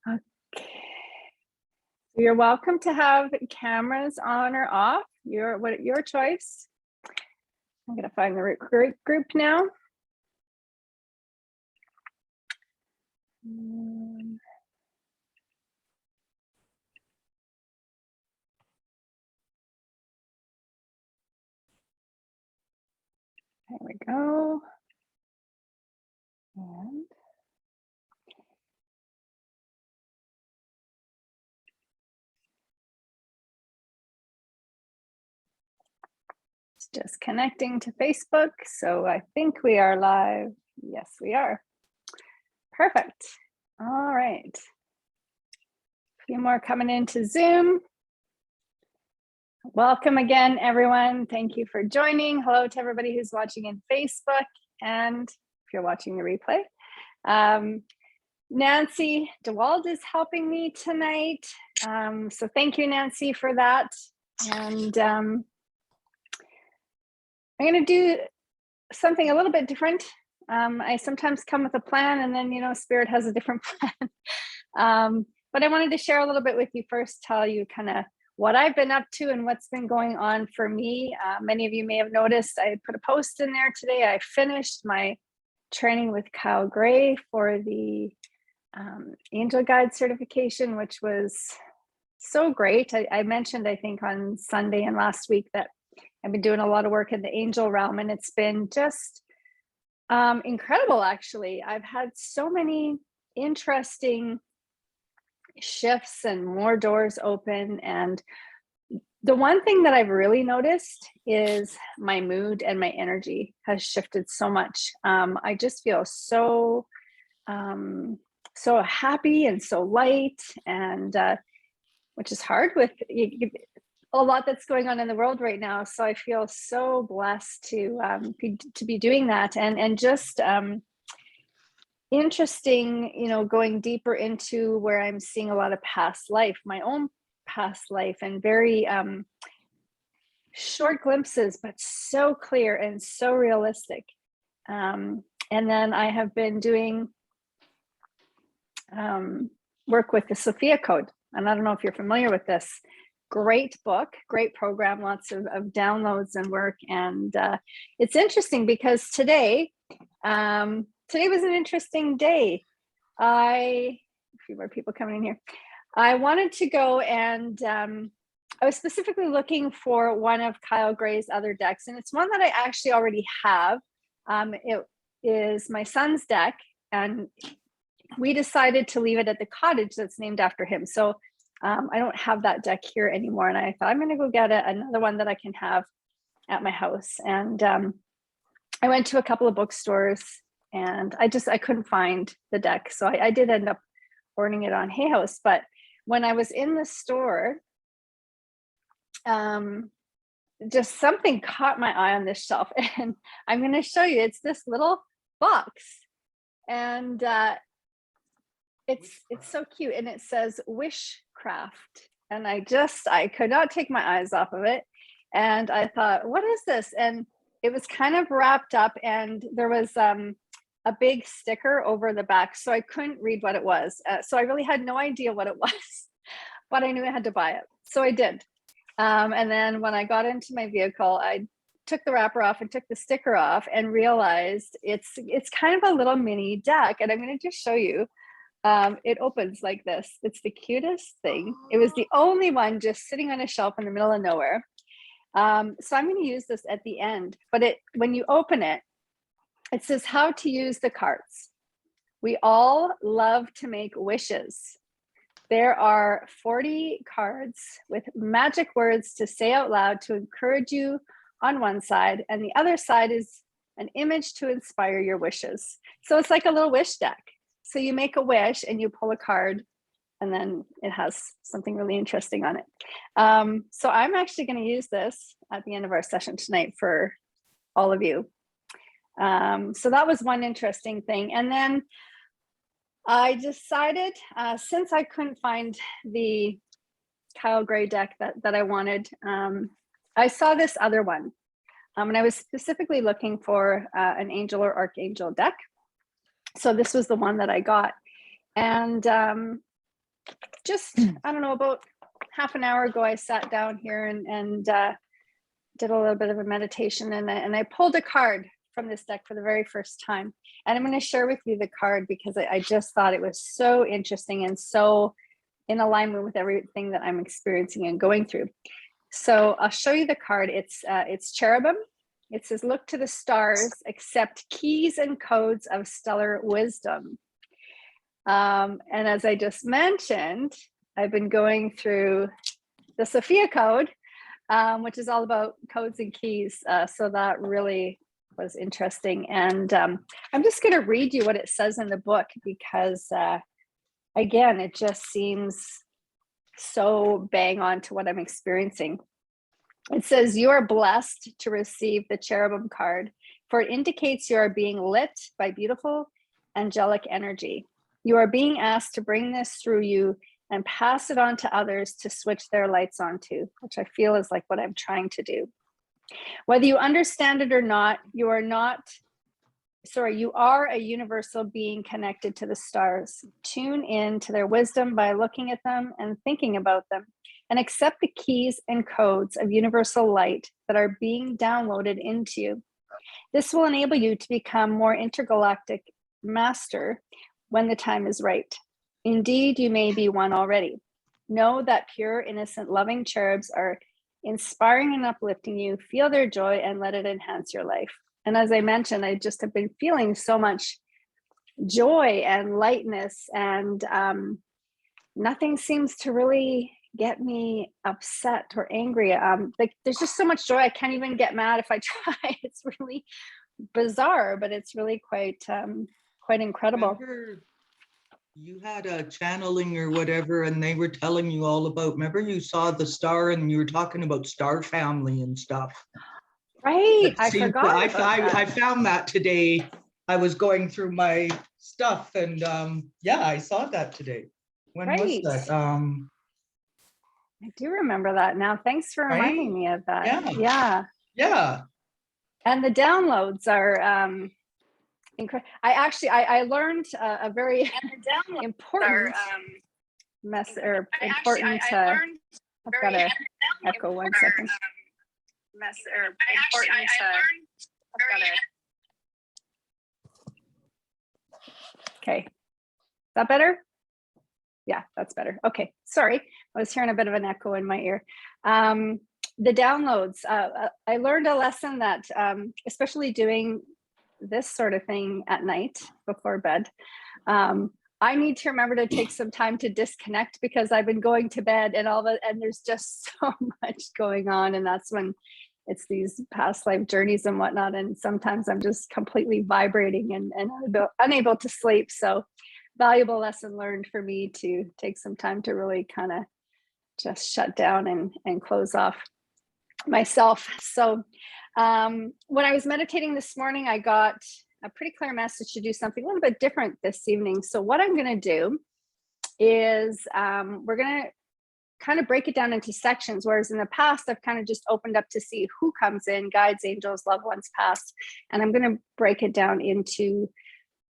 Okay. You're welcome to have cameras on or off. Your choice. I'm gonna find the right group now. There we go. And it's just connecting to Facebook. So I think we are live. Yes, we are. Perfect. All right. A few more coming into Zoom. Welcome again, everyone. Thank you for joining. Hello to everybody who's watching in Facebook and if you're watching the replay. Nancy DeWald is helping me tonight. So thank you, Nancy, for that. And I'm going to do something a little bit different. I sometimes come with a plan and then, Spirit has a different plan. But I wanted to share a little bit with you first, tell you kind of what I've been up to and what's been going on for me. Many of you may have noticed I put a post in there today. I finished my training with Kyle Gray for the Angel Guide certification, which was so great. I mentioned, I think on Sunday and last week that I've been doing a lot of work in the angel realm, and it's been just incredible, actually. I've had so many interesting shifts and more doors open. And the one thing that I've really noticed is my mood and my energy has shifted so much. I just feel so happy and so light, and which is hard with a lot that's going on in the world right now. So I feel so blessed to be doing that, and just interesting, going deeper into where I'm seeing a lot of past life, my own past life, and very short glimpses, but so clear and so realistic. And then I have been doing work with the Sophia Code. And I don't know if you're familiar with this. Great book, great program, lots of downloads and work. And it's interesting because today was an interesting day. A few more people coming in here. I wanted to go and I was specifically looking for one of Kyle Gray's other decks, and it's one that I actually already have. It is my son's deck, and we decided to leave it at the cottage that's named after him. So I don't have that deck here anymore, and I thought I'm going to go get another one that I can have at my house. And I went to a couple of bookstores, and I couldn't find the deck. So I did end up ordering it on Hay House. But when I was in the store, just something caught my eye on this shelf, and I'm going to show you. It's this little box, and it's so cute, and it says Wishcraft, and I could not take my eyes off of it. And I thought, what is this? And it was kind of wrapped up, and there was a big sticker over the back, so I couldn't read what it was. So I really had no idea what it was, but I knew I had to buy it, so I did. And then when I got into my vehicle, I took the wrapper off and took the sticker off and realized it's kind of a little mini deck, and I'm going to just show you. It opens like this. It's the cutest thing. It was the only one just sitting on a shelf in the middle of nowhere. So I'm going to use this at the end, but when you open it, it says how to use the cards. We all love to make wishes. There are 40 cards with magic words to say out loud to encourage you on one side, and the other side is an image to inspire your wishes. So it's like a little wish deck. So you make a wish and you pull a card, and then it has something really interesting on it. So I'm actually going to use this at the end of our session tonight for all of you. So that was one interesting thing. And then I decided, since I couldn't find the Kyle Gray deck that I wanted, I saw this other one. And I was specifically looking for an angel or archangel deck. So this was the one that I got. And just, I don't know, about half an hour ago, I sat down here and did a little bit of a meditation, and I pulled a card from this deck for the very first time. And I'm going to share with you the card because I just thought it was so interesting and so in alignment with everything that I'm experiencing and going through. So I'll show you the card. It's cherubim. It says, look to the stars, accept keys and codes of stellar wisdom. And as I just mentioned, I've been going through the Sophia code, which is all about codes and keys. So that really was interesting. And I'm just going to read you what it says in the book because, again, it just seems so bang on to what I'm experiencing. It says, you are blessed to receive the cherubim card, for it indicates you are being lit by beautiful angelic energy. You are being asked to bring this through you and pass it on to others to switch their lights onto, which I feel is like what I'm trying to do. Whether you understand it or not, you are a universal being connected to the stars. Tune in to their wisdom by looking at them and thinking about them, and accept the keys and codes of universal light that are being downloaded into you. This will enable you to become more intergalactic master when the time is right. Indeed, you may be one already. Know that pure, innocent, loving cherubs are inspiring and uplifting you. Feel their joy and let it enhance your life. And as I mentioned, I just have been feeling so much joy and lightness, and nothing seems to really get me upset or angry. Like there's just so much joy. I can't even get mad if I try. It's really bizarre, but it's really quite incredible. Remember, you had a channeling or whatever, and they were telling you all about, remember you saw the star and you were talking about star family and stuff. Right. I forgot about that. I found that today. I was going through my stuff and yeah, I saw that today. When was that? I do remember that now. Thanks for reminding me of that. Yeah. And the downloads are incredible. I learned a very important message. I've got to echo 1 second. Okay, is that better? Yeah, that's better. Okay, sorry, I was hearing a bit of an echo in my ear. The downloads, I learned a lesson that, especially doing this sort of thing at night before bed, I need to remember to take some time to disconnect, because I've been going to bed and and there's just so much going on, and that's when it's these past life journeys and whatnot, and sometimes I'm just completely vibrating and unable to sleep. So valuable lesson learned for me to take some time to really kind of just shut down and close off myself. So when I was meditating this morning, I got a pretty clear message to do something a little bit different this evening. So what I'm going to do is we're going to kind of break it down into sections, whereas in the past I've kind of just opened up to see who comes in, guides, angels, loved ones, past, and I'm going to break it down into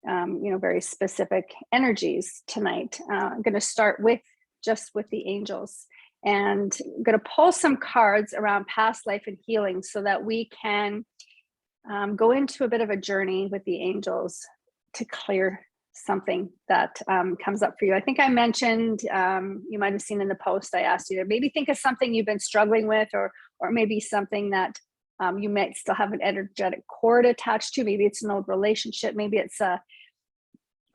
very specific energies tonight. I'm going to start with the angels, and I'm going to pull some cards around past life and healing so that we can go into a bit of a journey with the angels to clear something that comes up for you. I think I mentioned, you might have seen in the post, I asked you to maybe think of something you've been struggling with, or maybe something that you might still have an energetic cord attached to. Maybe it's an old relationship. Maybe it's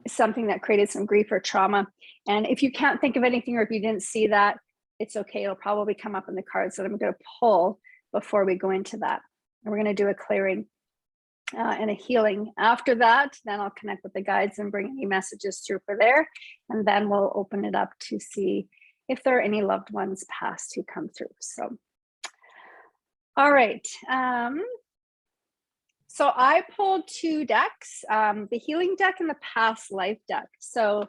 something that created some grief or trauma. And if you can't think of anything, or if you didn't see that, it's okay. It'll probably come up in the cards that I'm going to pull before we go into that. And we're going to do a clearing and a healing. After that, then I'll connect with the guides and bring any messages through for there. And then we'll open it up to see if there are any loved ones past who come through. So, all right. So I pulled 2 decks, the healing deck and the past life deck. So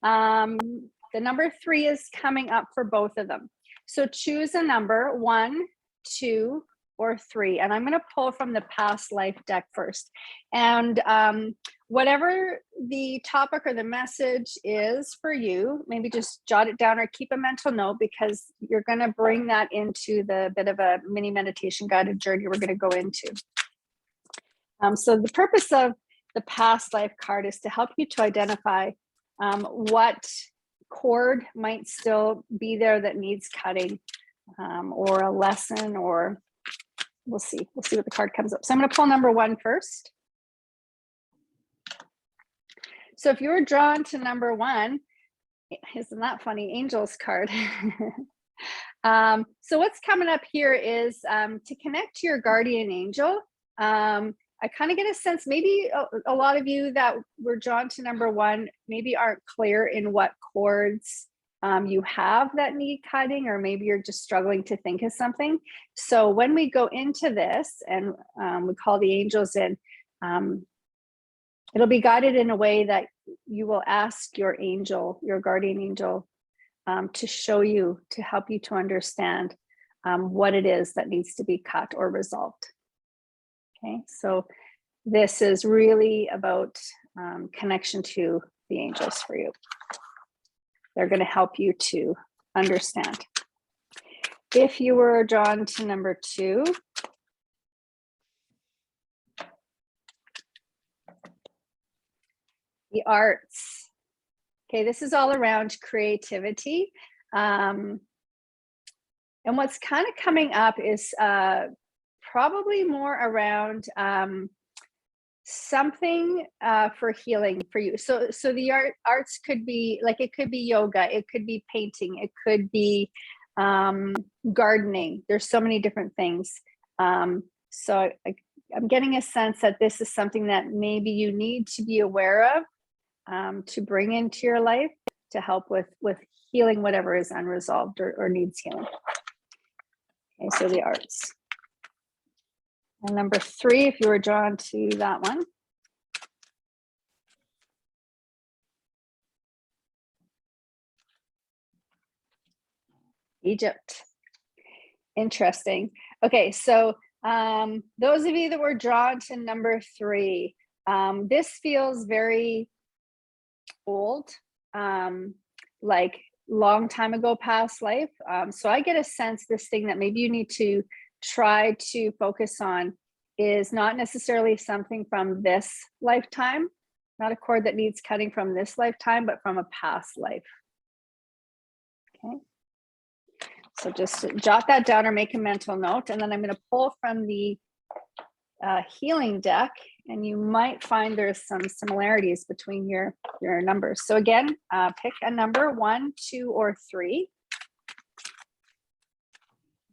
the number 3 is coming up for both of them. So choose a number, 1, 2, or 3. And I'm going to pull from the past life deck first. And whatever the topic or the message is for you, maybe just jot it down or keep a mental note, because you're going to bring that into the bit of a mini meditation guided journey we're going to go into. So the purpose of the past life card is to help you to identify what cord might still be there that needs cutting, or a lesson, or we'll see what the card comes up. So I'm going to pull number 1 first. So if you're drawn to number 1, isn't that funny? Angel's card. So what's coming up here is to connect to your guardian angel. I kind of get a sense, maybe a lot of you that were drawn to number 1 maybe aren't clear in what cords you have that need cutting, or maybe you're just struggling to think of something. So when we go into this and we call the angels in, it'll be guided in a way that you will ask your angel, your guardian angel, to show you, to help you to understand what it is that needs to be cut or resolved. Okay, so this is really about connection to the angels for you. They're going to help you to understand. If you were drawn to number 2, the arts. Okay, this is all around creativity. And what's kind of coming up is probably more around something for healing for you. So the arts could be like, it could be yoga, it could be painting, it could be gardening. There's so many different things. So I'm getting a sense that this is something that maybe you need to be aware of, to bring into your life to help with healing whatever is unresolved or needs healing. Okay, so the arts. And number 3, if you were drawn to that one. Egypt. Interesting. Okay, so those of you that were drawn to number 3, this feels very old, like long time ago past life. So I get a sense this thing that maybe you need to try to focus on is not necessarily something from this lifetime, not a cord that needs cutting from this lifetime, but from a past life. Okay, so just jot that down or make a mental note, and then I'm going to pull from the healing deck, and you might find there's some similarities between your numbers. So again, pick a number, 1, 2, or 3.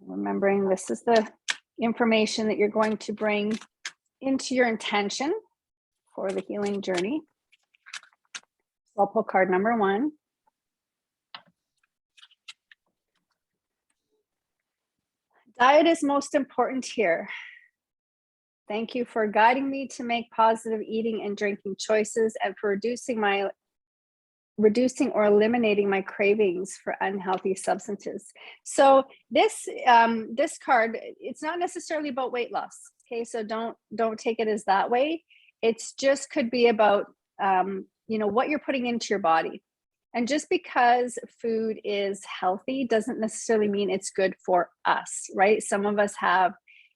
Remembering this is the information that you're going to bring into your intention for the healing journey. So I'll pull card number 1. Diet is most important here. Thank you for guiding me to make positive eating and drinking choices, and for reducing or eliminating my cravings for unhealthy substances. So this card, it's not necessarily about weight loss. Okay, so don't take it as that way. It's just could be about what you're putting into your body. And just because food is healthy doesn't necessarily mean it's good for us, right? Some of us have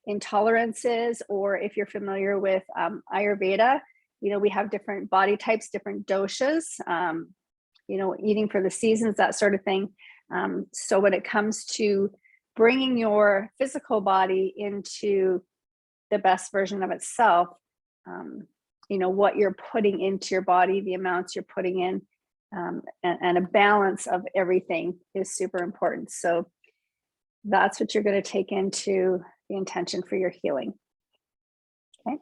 intolerances, or if you're familiar with Ayurveda, we have different body types, different doshas, eating for the seasons, that sort of thing. So when it comes to bringing your physical body into the best version of itself, what you're putting into your body, the amounts you're putting in, and a balance of everything is super important. So that's what you're going to take into the intention for your healing. Okay,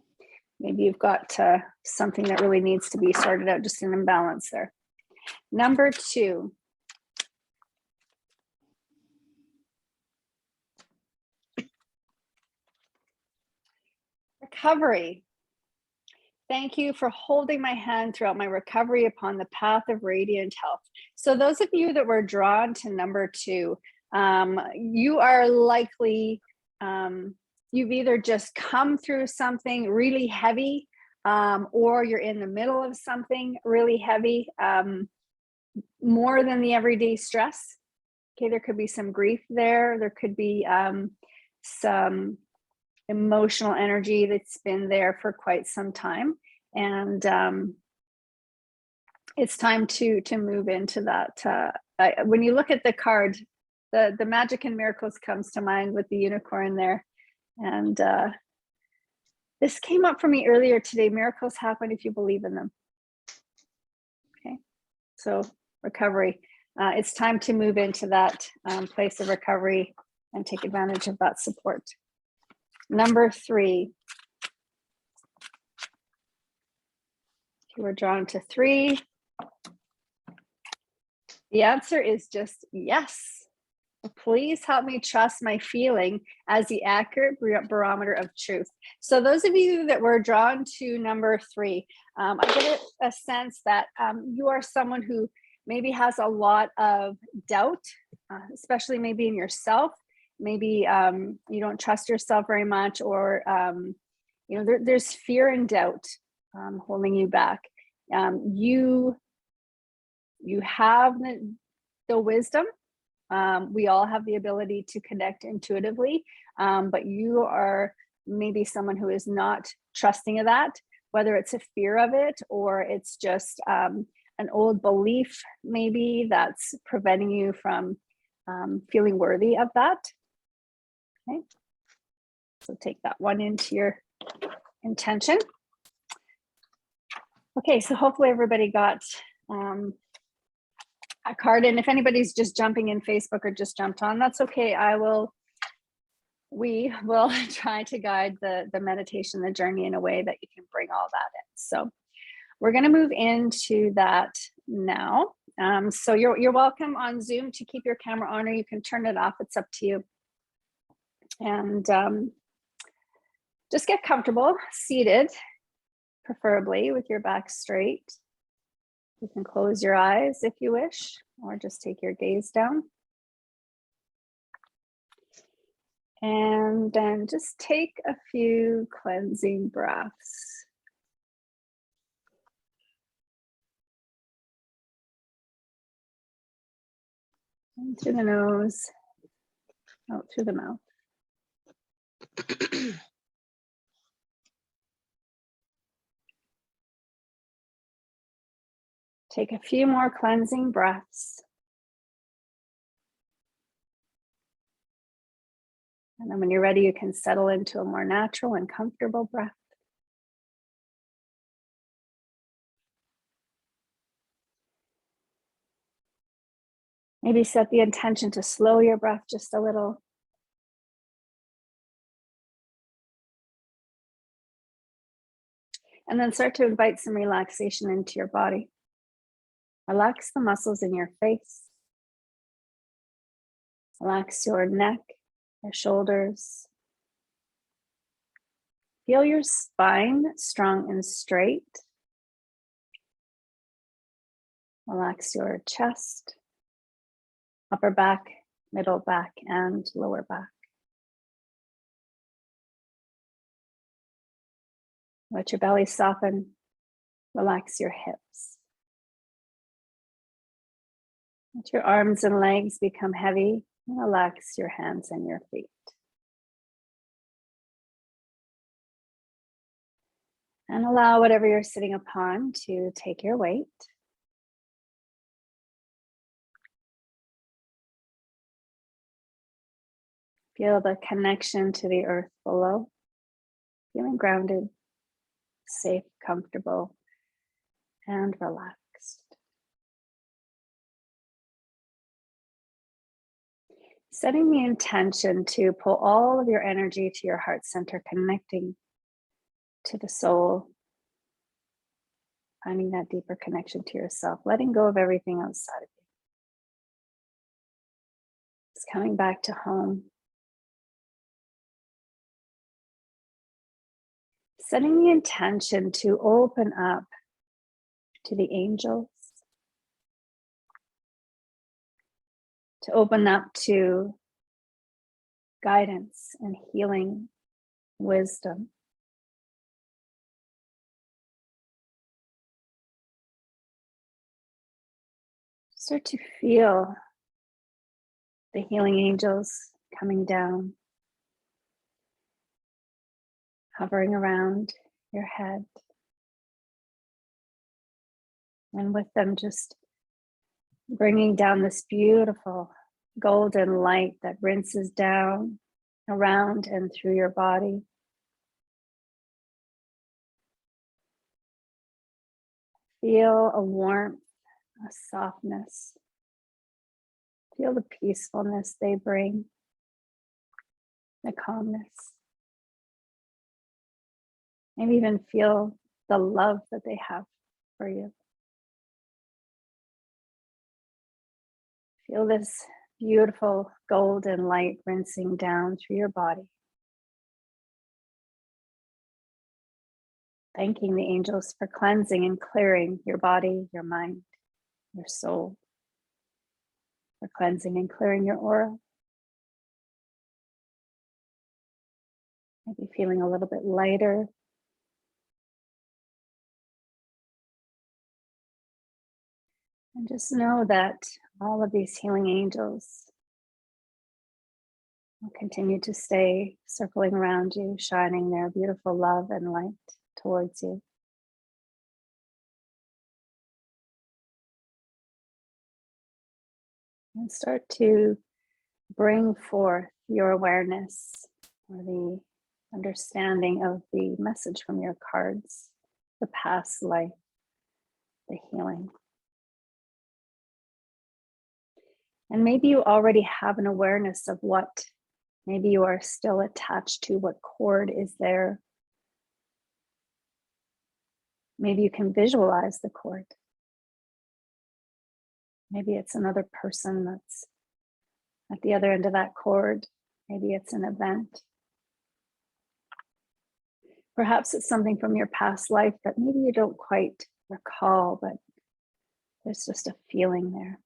maybe you've got something that really needs to be sorted out, just an imbalance there. Number 2. Recovery. Thank you for holding my hand throughout my recovery upon the path of radiant health. So those of you that were drawn to number 2, you are likely you've either just come through something really heavy, or you're in the middle of something really heavy, more than the everyday stress. Okay, there could be some grief there. There could be some emotional energy that's been there for quite some time. And it's time to move into that. When you look at the card, the magic and miracles comes to mind with the unicorn there. And this came up for me earlier today. Miracles happen if you believe in them. Okay, so recovery. It's time to move into that place of recovery and take advantage of that support. Number 3. If you were drawn to 3, the answer is just yes. Please help me trust my feeling as the accurate barometer of truth. So those of you that were drawn to number 3, I get a sense that you are someone who maybe has a lot of doubt, especially maybe in yourself. Maybe you don't trust yourself very much, or there's fear and doubt holding you back. You have the wisdom. We all have the ability to connect intuitively, but you are maybe someone who is not trusting of that, whether it's a fear of it or it's just an old belief maybe that's preventing you from feeling worthy of that. Okay, so take that one into your intention. Okay, so hopefully everybody got a card, and if anybody's just jumping in Facebook or just jumped on, that's okay. We will try to guide the meditation, the journey in a way that you can bring all that in. So we're going to move into that now. So you're welcome on Zoom to keep your camera on, or you can turn it off. It's up to you. And just get comfortable, seated, preferably with your back straight. You can close your eyes if you wish, or just take your gaze down. And then just take a few cleansing breaths. In through the nose, out through the mouth. Take a few more cleansing breaths. And then when you're ready, you can settle into a more natural and comfortable breath. Maybe set the intention to slow your breath just a little. And then start to invite some relaxation into your body. Relax the muscles in your face. Relax your neck, your shoulders. Feel your spine strong and straight. Relax your chest, upper back, middle back, and lower back. Let your belly soften. Relax your hips. Let your arms and legs become heavy. And relax your hands and your feet. And allow whatever you're sitting upon to take your weight. Feel the connection to the earth below. Feeling grounded, safe, comfortable, and relaxed. Setting the intention to pull all of your energy to your heart center, connecting to the soul, finding that deeper connection to yourself, letting go of everything outside of you. It's coming back to home. Setting the intention to open up to the angels, to open up to guidance and healing wisdom. Start to feel the healing angels coming down, hovering around your head. And with them, just bringing down this beautiful golden light that rinses down around and through your body. Feel a warmth, a softness. Feel the peacefulness they bring, the calmness. Maybe even feel the love that they have for you. Feel this beautiful golden light rinsing down through your body. Thanking the angels for cleansing and clearing your body, your mind, your soul. For cleansing and clearing your aura. Maybe feeling a little bit lighter. And just know that all of these healing angels will continue to stay circling around you, shining their beautiful love and light towards you. And start to bring forth your awareness or the understanding of the message from your cards, the past life, the healing. And maybe you already have an awareness of what maybe you are still attached to, what cord is there. Maybe you can visualize the cord. Maybe it's another person that's at the other end of that cord. Maybe it's an event. Perhaps it's something from your past life that maybe you don't quite recall, but there's just a feeling there.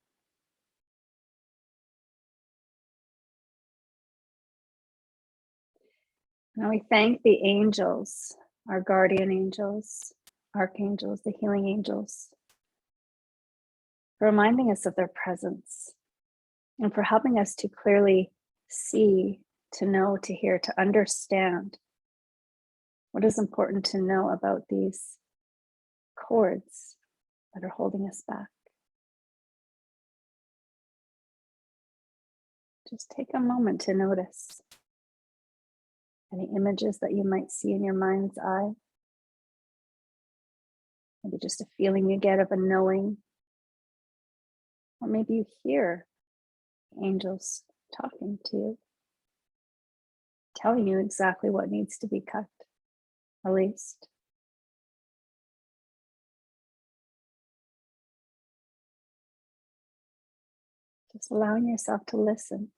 Now we thank the angels, our guardian angels, archangels, the healing angels, for reminding us of their presence and for helping us to clearly see, to know, to hear, to understand what is important to know about these cords that are holding us back. Just take a moment to notice any images that you might see in your mind's eye. Maybe just a feeling you get of a knowing. Or maybe you hear angels talking to you, telling you exactly what needs to be cut, released. Just allowing yourself to listen,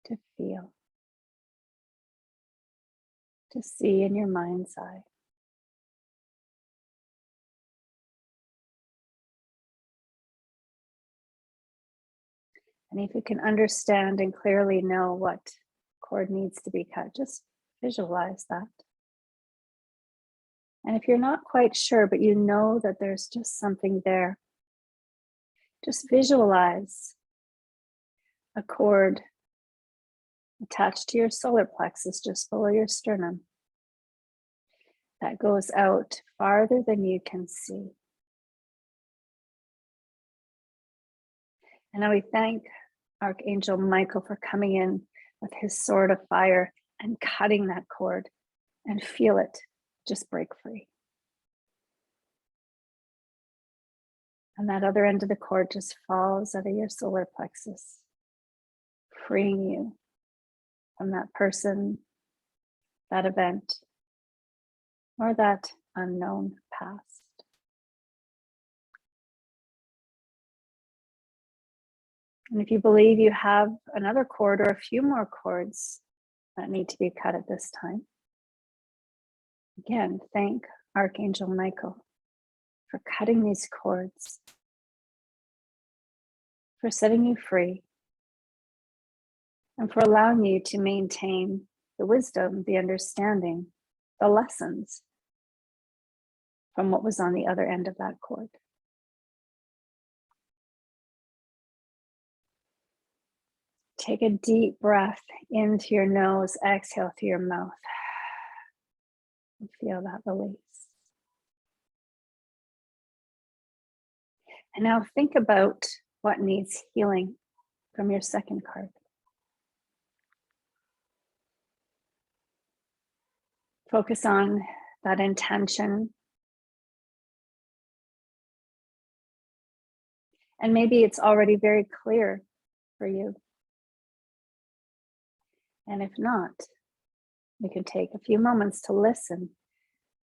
to feel, to see in your mind's eye. And if you can understand and clearly know what cord needs to be cut, just visualize that. And if you're not quite sure, but you know that there's just something there, just visualize a cord attached to your solar plexus just below your sternum that goes out farther than you can see. And now we thank Archangel Michael for coming in with his sword of fire and cutting that cord, and feel it just break free. And that other end of the cord just falls out of your solar plexus, freeing you from that person, that event, or that unknown past. And if you believe you have another cord or a few more cords that need to be cut at this time, again, thank Archangel Michael for cutting these cords, for setting you free, and for allowing you to maintain the wisdom, the understanding, the lessons from what was on the other end of that cord. Take a deep breath into your nose, exhale through your mouth. And feel that release. And now think about what needs healing from your second card. Focus on that intention. And maybe it's already very clear for you. And if not, we can take a few moments to listen,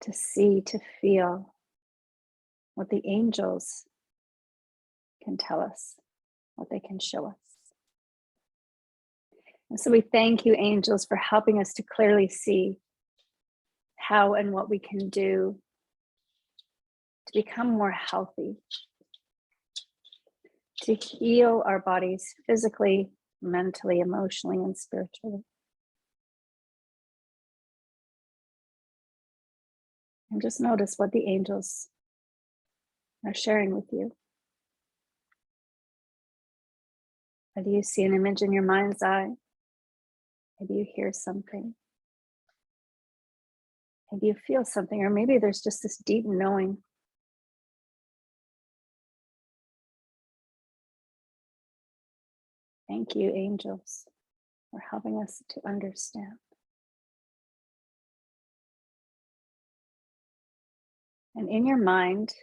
to see, to feel what the angels can tell us, what they can show us. And so we thank you, angels, for helping us to clearly see how and what we can do to become more healthy, to heal our bodies physically, mentally, emotionally, and spiritually. And just notice what the angels are sharing with you. Whether you see an image in your mind's eye, maybe you hear something, maybe you feel something, or maybe there's just this deep knowing. Thank you, angels, for helping us to understand. And in your mind,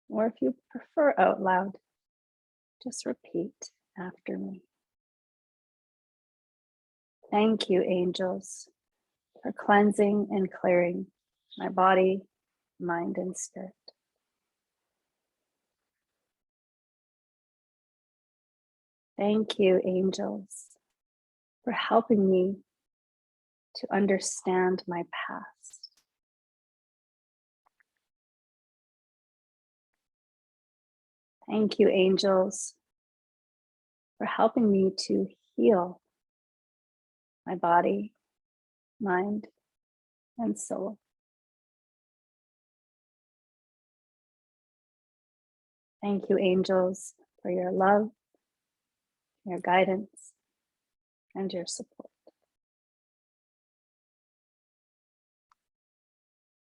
or if you prefer out loud, just repeat after me. Thank you, angels, for cleansing and clearing my body, mind, and spirit. Thank you, angels, for helping me to understand my past. Thank you, angels, for helping me to heal my body, mind, and soul. Thank you, angels, for your love, your guidance, and your support.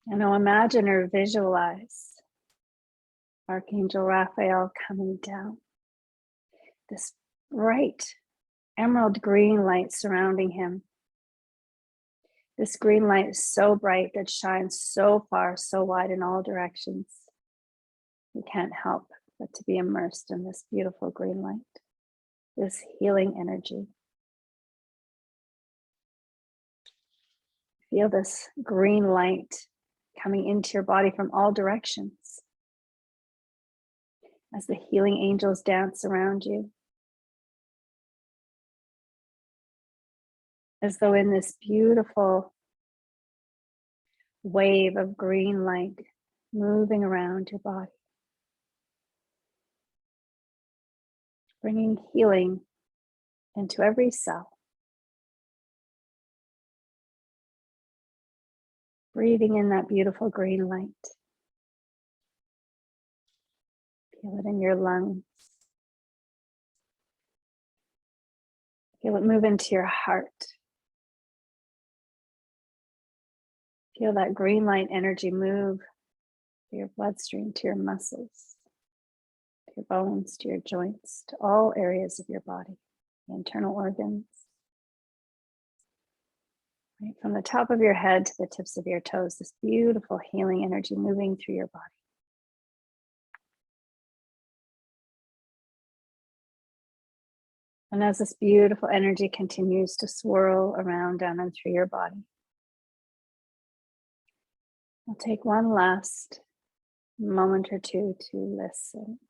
And now imagine or visualize Archangel Raphael coming down. This bright emerald green light surrounding him. This green light is so bright that shines so far, so wide in all directions. You can't help but to be immersed in this beautiful green light, this healing energy. Feel this green light coming into your body from all directions as the healing angels dance around you. As though in this beautiful wave of green light moving around your body, bringing healing into every cell. Breathing in that beautiful green light. Feel it in your lungs. Feel it move into your heart. Feel that green light energy move to your bloodstream, to your muscles, to your bones, to your joints, to all areas of your body, the internal organs. Right from the top of your head to the tips of your toes, this beautiful healing energy moving through your body. And as this beautiful energy continues to swirl around down and through your body, I'll take one last moment or two to listen,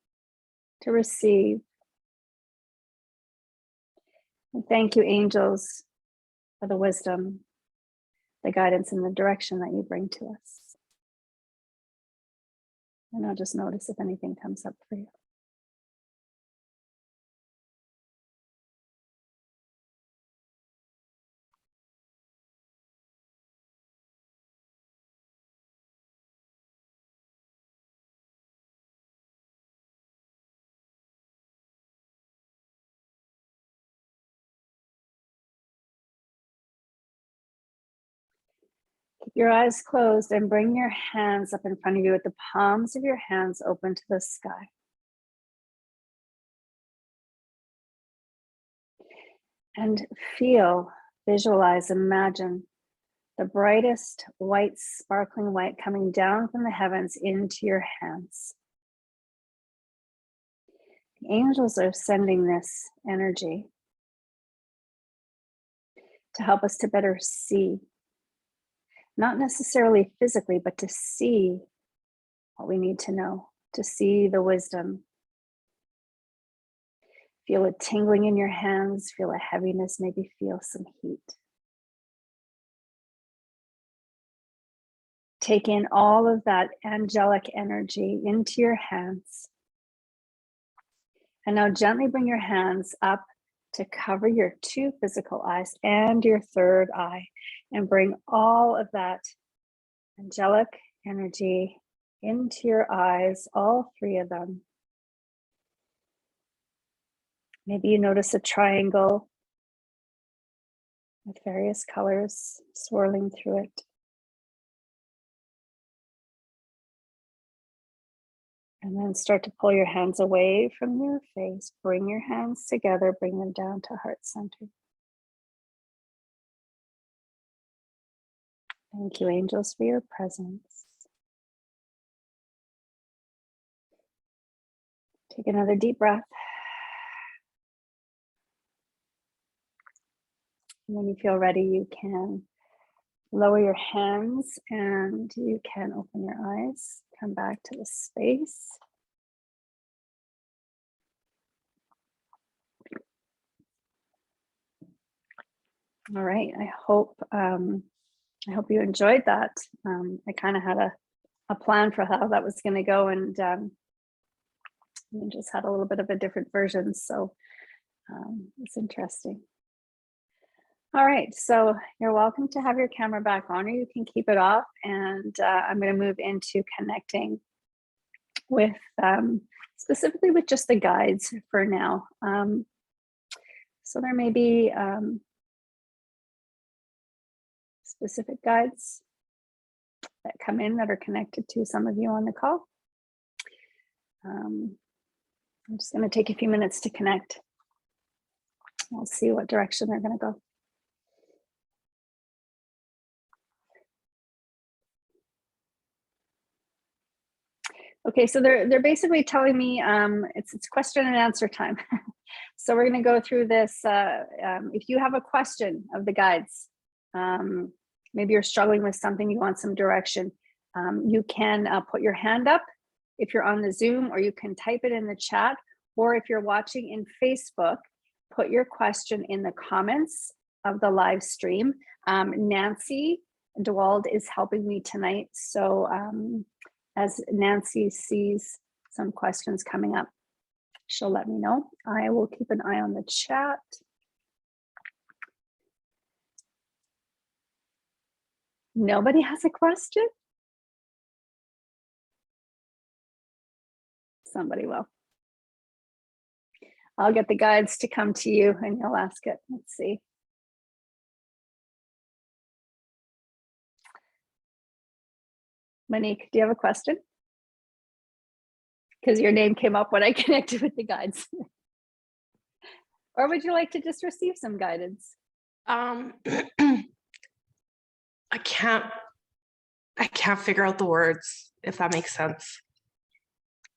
to receive. And thank you, angels, for the wisdom, the guidance, and the direction that you bring to us. And I'll just notice if anything comes up for you. your eyes closed and bring your hands up in front of you with the palms of your hands open to the sky. And feel, visualize, imagine the brightest white, sparkling white coming down from the heavens into your hands. The angels are sending this energy to help us to better see, not necessarily physically, but to see what we need to know, to see the wisdom. Feel it tingling in your hands, feel a heaviness, maybe feel some heat. Take in all of that angelic energy into your hands. And now gently bring your hands up to cover your 2 physical eyes and your 3rd eye, and bring all of that angelic energy into your eyes, all 3 of them. Maybe you notice a triangle with various colors swirling through it. And then start to pull your hands away from your face. Bring your hands together, bring them down to heart center. Thank you, angels, for your presence. Take another deep breath. And when you feel ready, you can lower your hands and you can open your eyes. Come back to the space. All right, I hope you enjoyed that. I kind of had a plan for how that was going to go, and we just had a little bit of a different version, so it's interesting. All right, so you're welcome to have your camera back on, or you can keep it off, and I'm going to move into connecting with specifically with just the guides for now. So there may be specific guides that come in that are connected to some of you on the call. I'm just going to take a few minutes to connect. We'll see what direction they're going to go. Okay, so they're basically telling me it's question and answer time. So we're going to go through this. If you have a question of the guides, maybe you're struggling with something, you want some direction, you can put your hand up if you're on the Zoom, or you can type it in the chat, or if you're watching in Facebook, put your question in the comments of the live stream. Nancy DeWald is helping me tonight, so as Nancy sees some questions coming up, she'll let me know. I will keep an eye on the chat. Nobody has a question? Somebody will. I'll get the guides to come to you and you'll ask it. Let's see. Monique, do you have a question? Because your name came up when I connected with the guides. Or would you like to just receive some guidance? I can't figure out the words, if that makes sense.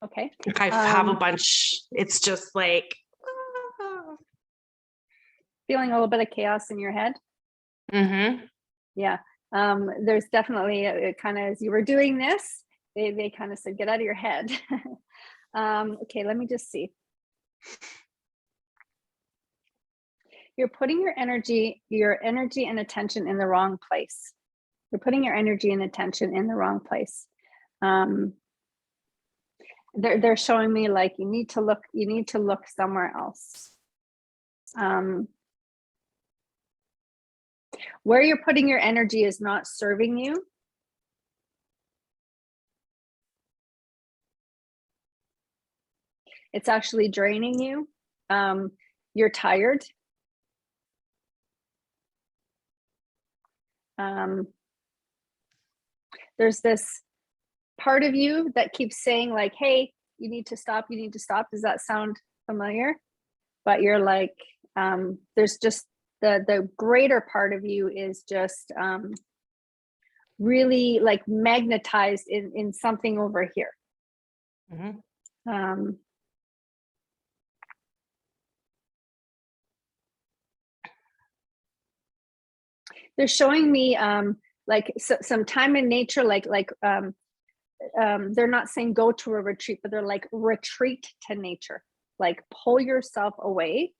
Okay. I have a bunch. It's just like feeling a little bit of chaos in your head. Mm-hmm. Yeah. There's definitely a kind of, as you were doing this, they kind of said, get out of your head. Okay, let me just see. You're putting your energy and attention in the wrong place. You're putting your energy and attention in the wrong place. They're showing me like you need to look somewhere else. Where you're putting your energy is not serving you. It's actually draining you. You're tired. there's this part of you that keeps saying like, hey, you need to stop, you need to stop. Does that sound familiar? But you're like, there's just the greater part of you is just really like magnetized in something over here. Mm-hmm. They're showing me like some time in nature, like they're not saying go to a retreat, but they're like retreat to nature, like pull yourself away,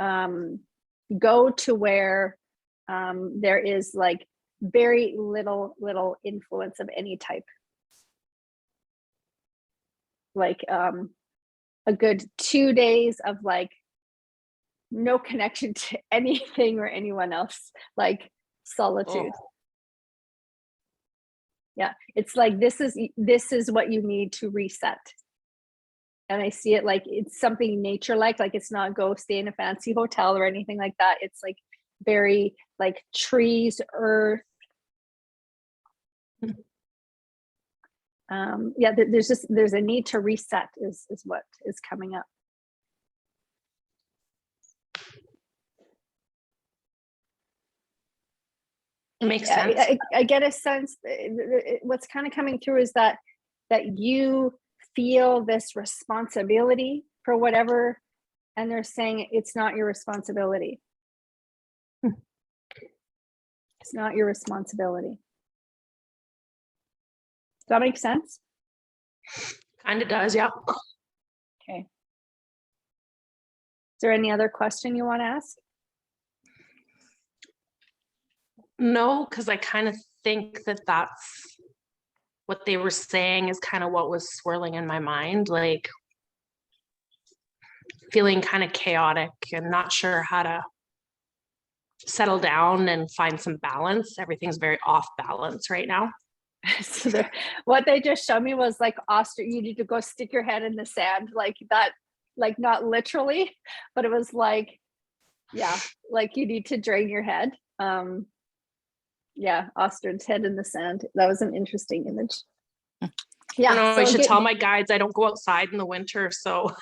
go to where there is like very little influence of any type, like a good 2 days of like no connection to anything or anyone else, like solitude. Oh. Yeah, it's like this is what you need to reset. And I see it like it's something nature like it's not go stay in a fancy hotel or anything like that. It's like very like trees, earth. Yeah, there's a need to reset is what is coming up. It makes sense. I get a sense what's kind of coming through is that you feel this responsibility for whatever, and they're saying it's not your responsibility. It's not your responsibility. Does that make sense? Kind of does, yeah. Okay. Is there any other question you want to ask? No, because I kind of think that that's what they were saying is kind of what was swirling in my mind, like feeling kind of chaotic and not sure how to settle down and find some balance. Everything's very off balance right now. So what they just showed me was like ostrich, you need to go stick your head in the sand, like that, like not literally, but it was like, yeah, like you need to drain your head. Yeah, ostrich head in the sand. That was an interesting image. Yeah, I so should tell my guides I don't go outside in the winter, so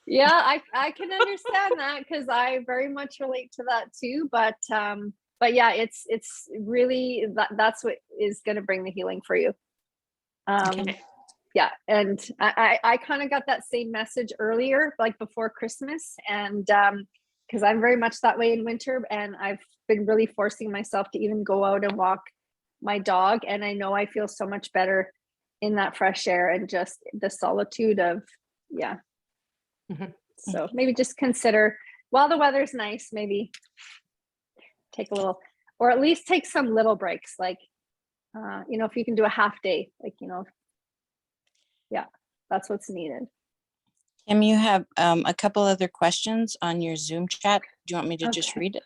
yeah, I can understand that because I very much relate to that too. But yeah, it's really that's what is going to bring the healing for you. okay. Yeah, and I kind of got that same message earlier, like before Christmas, and because I'm very much that way in winter, and I've been really forcing myself to even go out and walk my dog, and I know I feel so much better in that fresh air and just the solitude of, yeah. Mhm. So maybe just consider, while the weather's nice, maybe take a little, or at least take some little breaks, like if you can do a half day, like yeah, that's what's needed. Kim, you have a couple other questions on your Zoom chat. Do you want me to just Okay. read it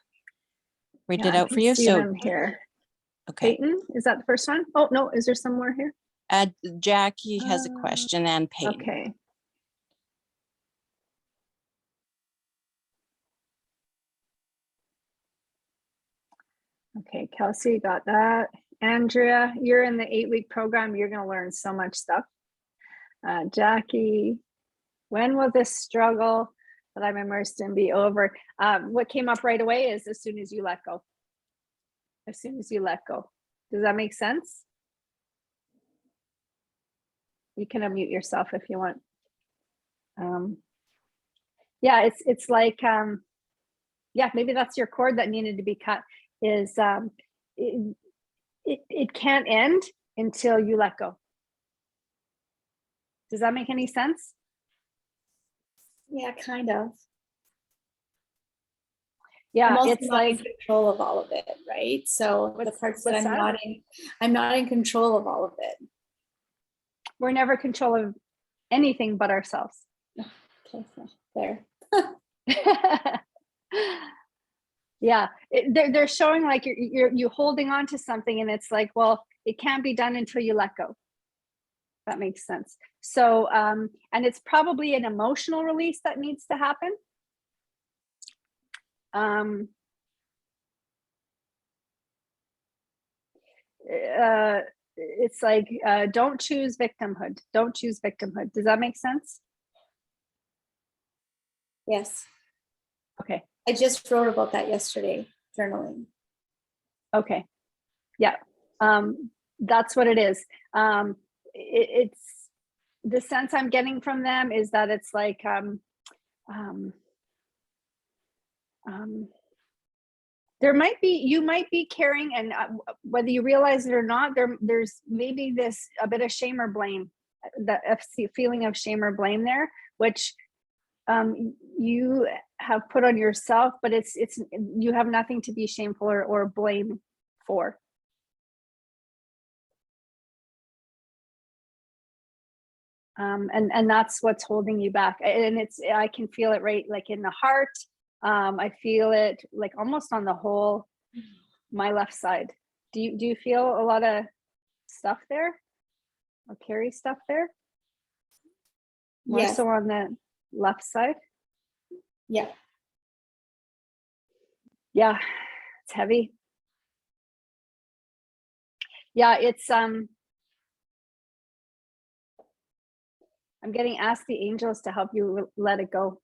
Yeah, I out can for you? see them here. Okay. Peyton, is that the first one? Oh no, is there some more here? Jackie has a question, and Peyton. Okay. Okay, Kelsey, got that. Andrea, you're in the 8-week program. You're going to learn so much stuff. Jackie, when will this struggle that I'm immersed in be over? What came up right away is as soon as you let go. As soon as you let go. Does that make sense? You can unmute yourself if you want. Yeah, it's like, yeah, maybe that's your cord that needed to be cut, is it can't end until you let go. Does that make any sense? Yeah, kind of. Yeah, I'm also it's not in like control of all of it, right? So the parts that what's I'm not in control of all of it. we're never in control of anything but ourselves. Okay, so there. Yeah, they're showing like you're holding on to something, and it's like, well, it can't be done until you let go. That makes sense. So, and it's probably an emotional release that needs to happen. it's like, don't choose victimhood. Don't choose victimhood. Does that make sense? Yes. Okay. I just wrote about that yesterday, journaling. Okay. Yeah. That's what it is. It's the sense I'm getting from them is that it's like, you might be carrying, and whether you realize it or not, there's maybe a bit of shame or blame, a feeling of shame or blame there, which you have put on yourself, but it's you have nothing to be shameful or blame for. And that's what's holding you back. And I can feel it right, like in the heart. I feel it like almost on the whole, my left side. Do you feel a lot of stuff there, or carry stuff there? More Yes. so on the left side. Yeah. Yeah, it's heavy. Yeah, it's I'm getting asked the angels to help you let it go.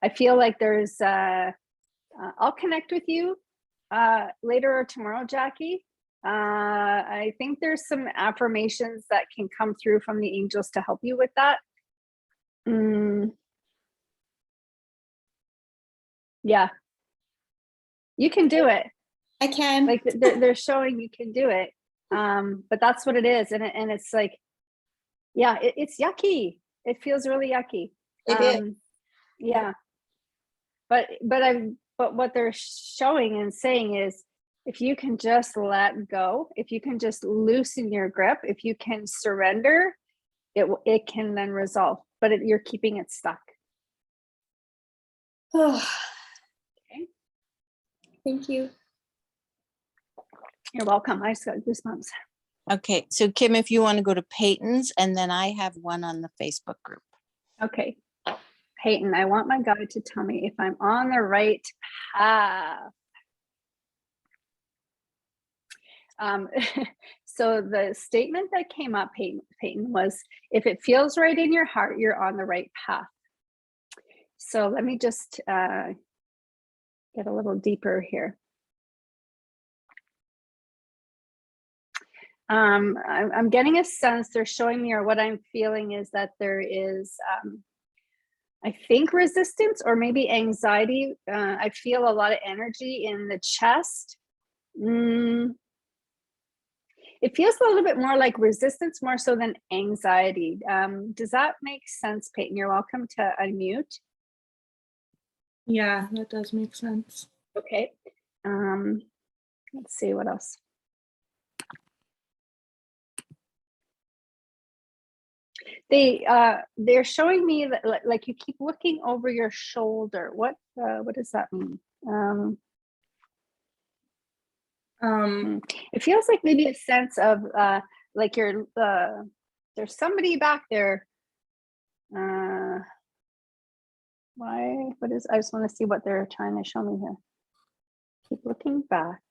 I feel like there's I'll connect with you later or tomorrow, Jackie. I think there's some affirmations that can come through from the angels to help you with that. Yeah, you can do it. I can. Like they're showing you can do it. But that's what it is, and it's like, yeah, it's yucky. It feels really yucky. It is. Yeah, but what they're showing and saying is, if you can just let go, if you can just loosen your grip, if you can surrender, it can then resolve. But you're keeping it stuck. Oh, Okay. thank you. You're welcome. I just got goosebumps. Okay, so Kim, if you want to go to Peyton's, and then I have one on the Facebook group. Okay. Peyton, I want my guide to tell me if I'm on the right path. So the statement that came up, Peyton, was, if it feels right in your heart, you're on the right path. So let me just get a little deeper here. I'm getting a sense, they're showing me, or what I'm feeling is that there is, I think, resistance or maybe anxiety. I feel a lot of energy in the chest. It feels a little bit more like resistance, more so than anxiety. Does that make sense, Peyton? You're welcome to unmute. Yeah, that does make sense. Okay. Let's see what else. They're showing me that like you keep looking over your shoulder. What does that mean? It feels like maybe a sense of like you're there's somebody back there. I just want to see what they're trying to show me here. Keep looking back.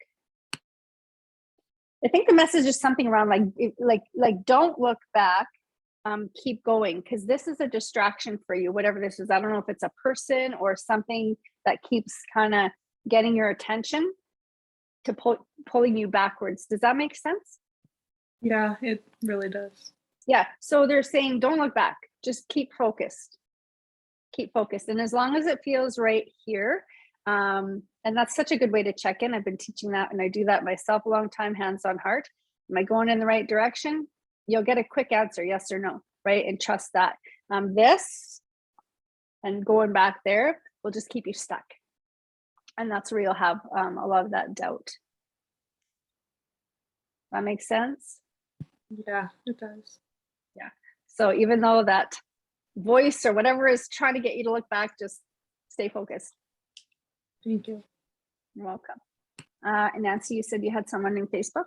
I think the message is something around like don't look back. Keep going, because this is a distraction for you, whatever this is. I don't know if it's a person or something that keeps kind of getting your attention to pulling you backwards. Does that make sense? Yeah, it really does. Yeah, so they're saying don't look back, just keep focused. Keep focused, and as long as it feels right here, and that's such a good way to check in. I've been teaching that, and I do that myself a long time, hands on heart. Am I going in the right direction? You'll get a quick answer, yes or no, right? And trust that. This and going back there will just keep you stuck. And that's where you'll have a lot of that doubt. That makes sense? Yeah, it does. Yeah. So even though that voice or whatever is trying to get you to look back, just stay focused. Thank you. You're welcome. And Nancy, you said you had someone in Facebook?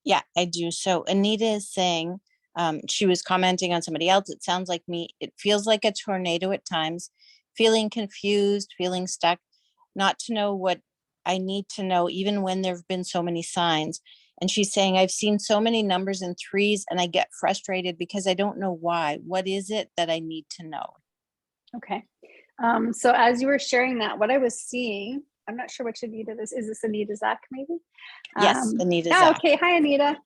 Yeah, I do. So Anita is saying, she was commenting on somebody else. It sounds like me. It feels like a tornado at times, feeling confused, feeling stuck, not to know what I need to know, even when there've been so many signs. And she's saying, I've seen so many numbers in threes and I get frustrated because I don't know why. What is it that I need to know? Okay. So as you were sharing that, what I was seeing, I'm not sure which Anita this is. This Anita Zach, maybe? Yes, Anita Yeah, Zach. okay. Hi, Anita.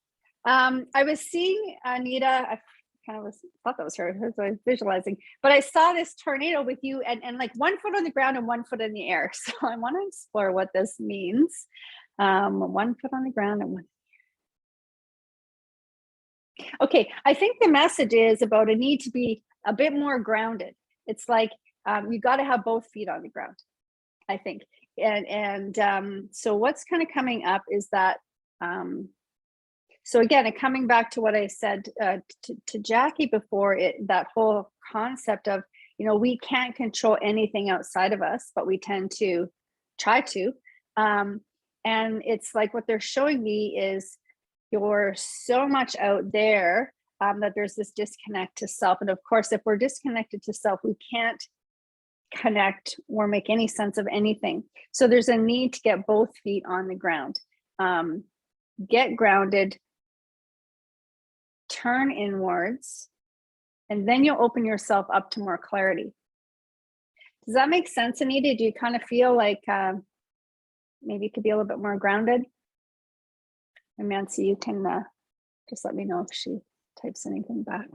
I was seeing Anita, I kind of thought that was her, that's what I was visualizing, but I saw this tornado with you and like 1 foot on the ground and 1 foot in the air. So I want to explore what this means. 1 foot on the ground and 1. Okay, I think the message is about a need to be a bit more grounded. It's like you got to have both feet on the ground, I think. And so what's kind of coming up is that, so again, coming back to what I said to Jackie before, that whole concept of, we can't control anything outside of us, but we tend to try to. And it's like what they're showing me is you're so much out there that there's this disconnect to self. And of course, if we're disconnected to self, we can't connect or make any sense of anything. So there's a need to get both feet on the ground. Get grounded, turn inwards, and then you'll open yourself up to more clarity. Does that make sense, Anita? Do you kind of feel like maybe you could be a little bit more grounded? And Nancy, you can just let me know if she types anything back.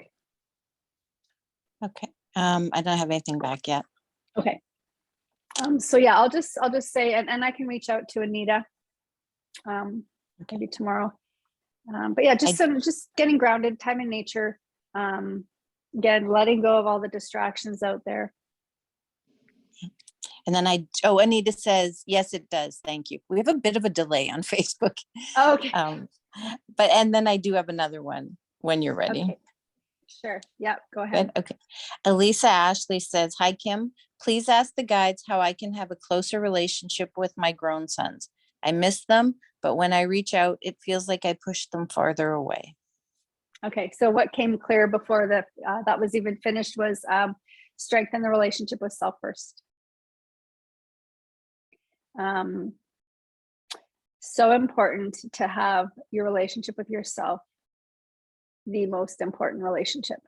Okay. I don't have anything back yet. Okay. So yeah, I'll just say, and I can reach out to Anita maybe tomorrow. But yeah, just getting grounded, time in nature. Again, letting go of all the distractions out there. And then Anita says, yes, it does. Thank you. We have a bit of a delay on Facebook. Okay. And then I do have another one when you're ready. Okay. Sure. Yeah, go ahead. Good. Okay. Elisa Ashley says, hi, Kim. Please ask the guides how I can have a closer relationship with my grown sons. I miss them, but when I reach out, it feels like I push them farther away. Okay. So what came clear before that was even finished was strengthen the relationship with self first. So important to have your relationship with yourself the most important relationship.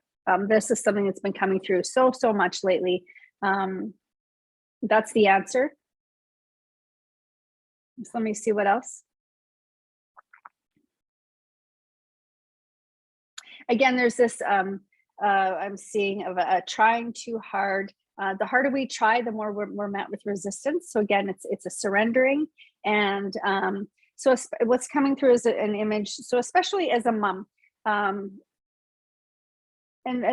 This is something that's been coming through so much lately. That's the answer. So let me see what else. Again, there's this, I'm seeing of trying too hard. The harder we try, the more we're met with resistance. So again, it's a surrendering. And so what's coming through is an image. So especially as a mom, and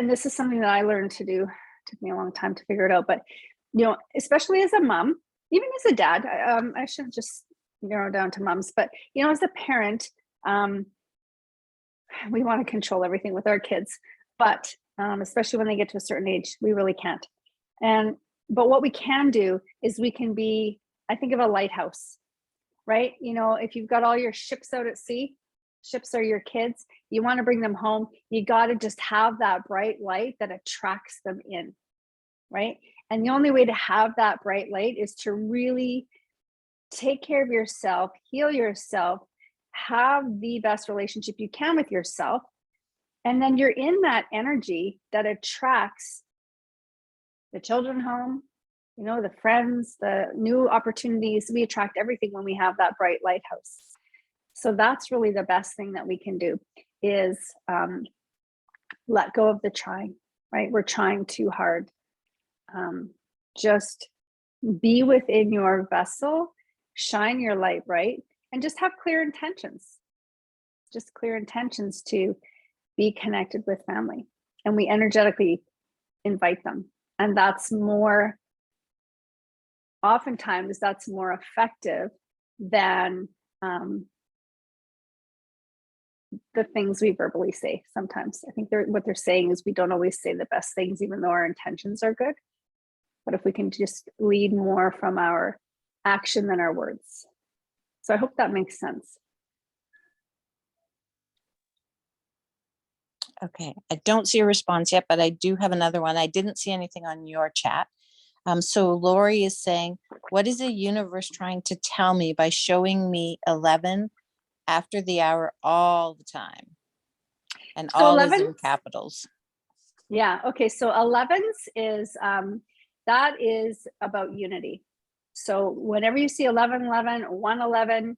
this is something that I learned to do. It took me a long time to figure it out, but especially as a mom, even as a dad, I should just narrow down to moms, but as a parent, we want to control everything with our kids, but especially when they get to a certain age, we really can't. But what we can do is we can be, I think of a lighthouse, right? If you've got all your ships out at sea, ships are your kids, you want to bring them home, you got to just have that bright light that attracts them in, right? And the only way to have that bright light is to really take care of yourself, heal yourself, have the best relationship you can with yourself. And then you're in that energy that attracts the children home, the friends, the new opportunities. We attract everything when we have that bright lighthouse. So that's really the best thing that we can do is let go of the trying, right? We're trying too hard. Just be within your vessel, shine your light bright, and just have clear intentions. Just clear intentions to be connected with family. And we energetically invite them. And oftentimes that's more effective than the things we verbally say. Sometimes I think what they're saying is we don't always say the best things, even though our intentions are good. But if we can just lead more from our action than our words. So I hope that makes sense. Okay, I don't see a response yet, but I do have another one. I didn't see anything on your chat. So Lori is saying, what is the universe trying to tell me by showing me 11 after the hour all the time? And So all is 11, in capitals. yeah, okay, so 11s is, that is about unity. So whenever you see 11, 11, 111,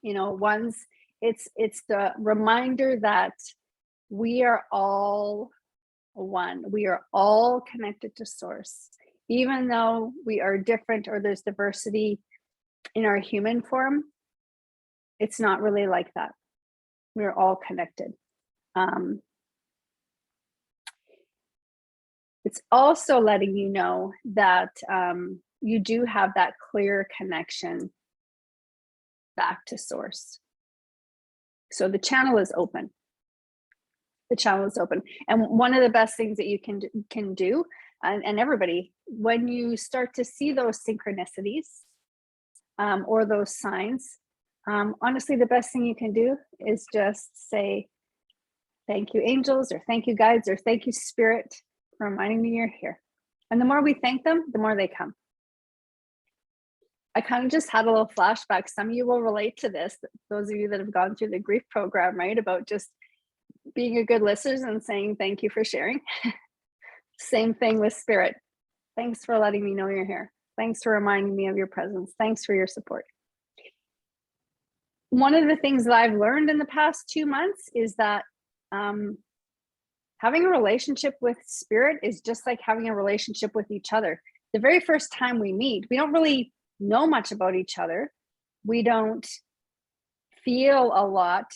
you know, ones, it's the reminder that we are all one. We are all connected to source. Even though we are different or there's diversity in our human form, it's not really like that. We're all connected. It's also letting you know that you do have that clear connection back to source. So the channel is open. The channel is open. And one of the best things that you can do, and everybody, when you start to see those synchronicities or those signs, honestly, the best thing you can do is just say, thank you, angels, or thank you, guides, or thank you, spirit, for reminding me you're here. And the more we thank them, the more they come. I kind of just had a little flashback. Some of you will relate to this, those of you that have gone through the grief program, right? About just being a good listener and saying thank you for sharing. Same thing with spirit. Thanks for letting me know you're here. Thanks for reminding me of your presence. Thanks for your support. One of the things that I've learned in the past 2 months is that having a relationship with spirit is just like having a relationship with each other. The very first time we meet, we don't really know much about each other. We don't feel a lot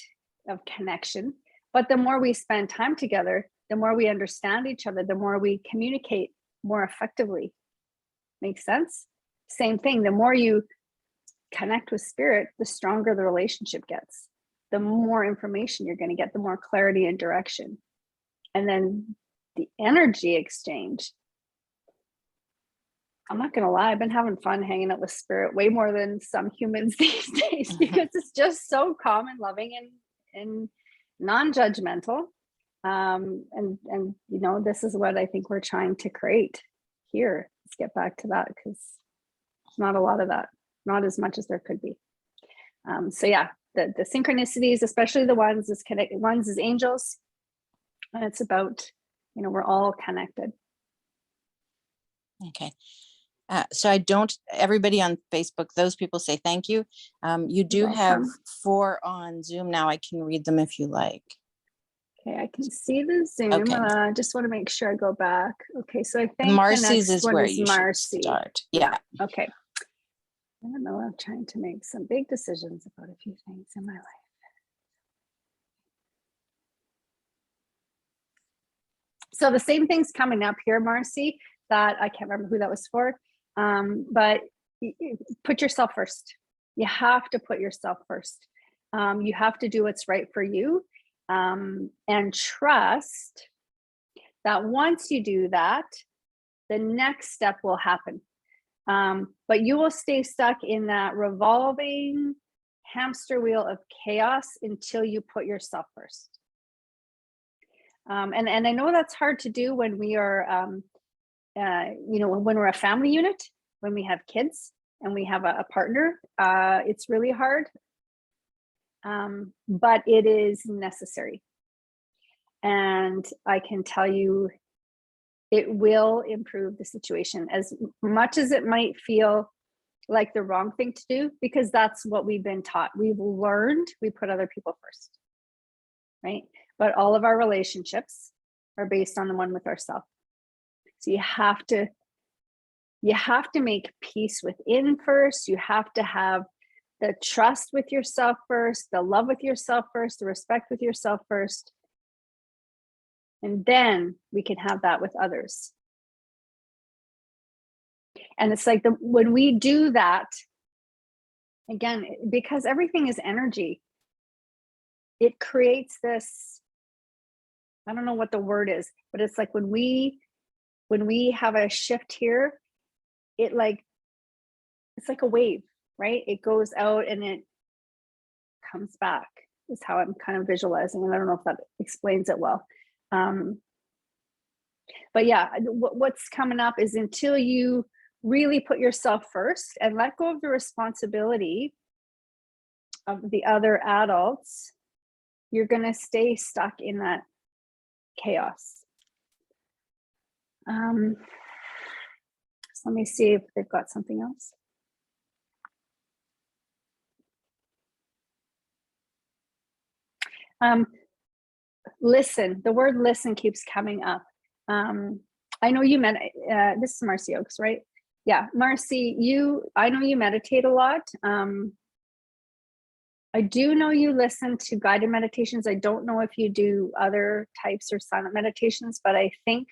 of connection, but the more we spend time together, the more we understand each other, the more we communicate more effectively. Makes sense? Same thing, the more you connect with spirit, the stronger the relationship gets. The more information you're going to get, the more clarity and direction. And then the energy exchange. I'm not going to lie, I've been having fun hanging out with spirit way more than some humans these days because it's just so calm and loving and non-judgmental. And you know, this is what I think we're trying to create here. Let's get back to that because it's not a lot of that, not as much as there could be. So yeah, the synchronicities, especially the ones is connected, ones is angels. And it's about, you know, we're all connected. Okay. So I don't, everybody on Facebook, those people say thank you. You do have 4 on Zoom now. I can read them if you like. Okay, I can see the Zoom. Okay. I just want to make sure I go back. Okay, so I think And the Marcy's next is one where is you should Marcy. start. Yeah. Okay. I don't know. I'm trying to make some big decisions about a few things in my life. So the same thing's coming up here, Marcy, that I can't remember who that was for, but put yourself first. You have to put yourself first. You have to do what's right for you, and trust that once you do that, the next step will happen. But you will stay stuck in that revolving hamster wheel of chaos until you put yourself first. And I know that's hard to do when we are, you know, when we're a family unit, when we have kids and we have a partner, it's really hard, but it is necessary. And I can tell you, it will improve the situation as much as it might feel like the wrong thing to do, because that's what we've been taught. We've learned we put other people first, right? But all of our relationships are based on the one with ourselves. So you have to make peace within first. You have to have the trust with yourself first, the love with yourself first, the respect with yourself first. And then we can have that with others. And it's like when we do that, again, because everything is energy, it creates this, I don't know what the word is, but it's like when we have a shift here, it's like a wave, right? It goes out and it comes back, is how I'm kind of visualizing. And I don't know if that explains it well. But yeah, what's coming up is until you really put yourself first and let go of the responsibility of the other adults, you're going to stay stuck in that chaos. So let me see if they've got something else. Listen, the word listen keeps coming up. I know you meant, this is Marcy Oaks, right? Yeah, Marcy, I know you meditate a lot. I do know you listen to guided meditations. I don't know if you do other types or silent meditations, but I think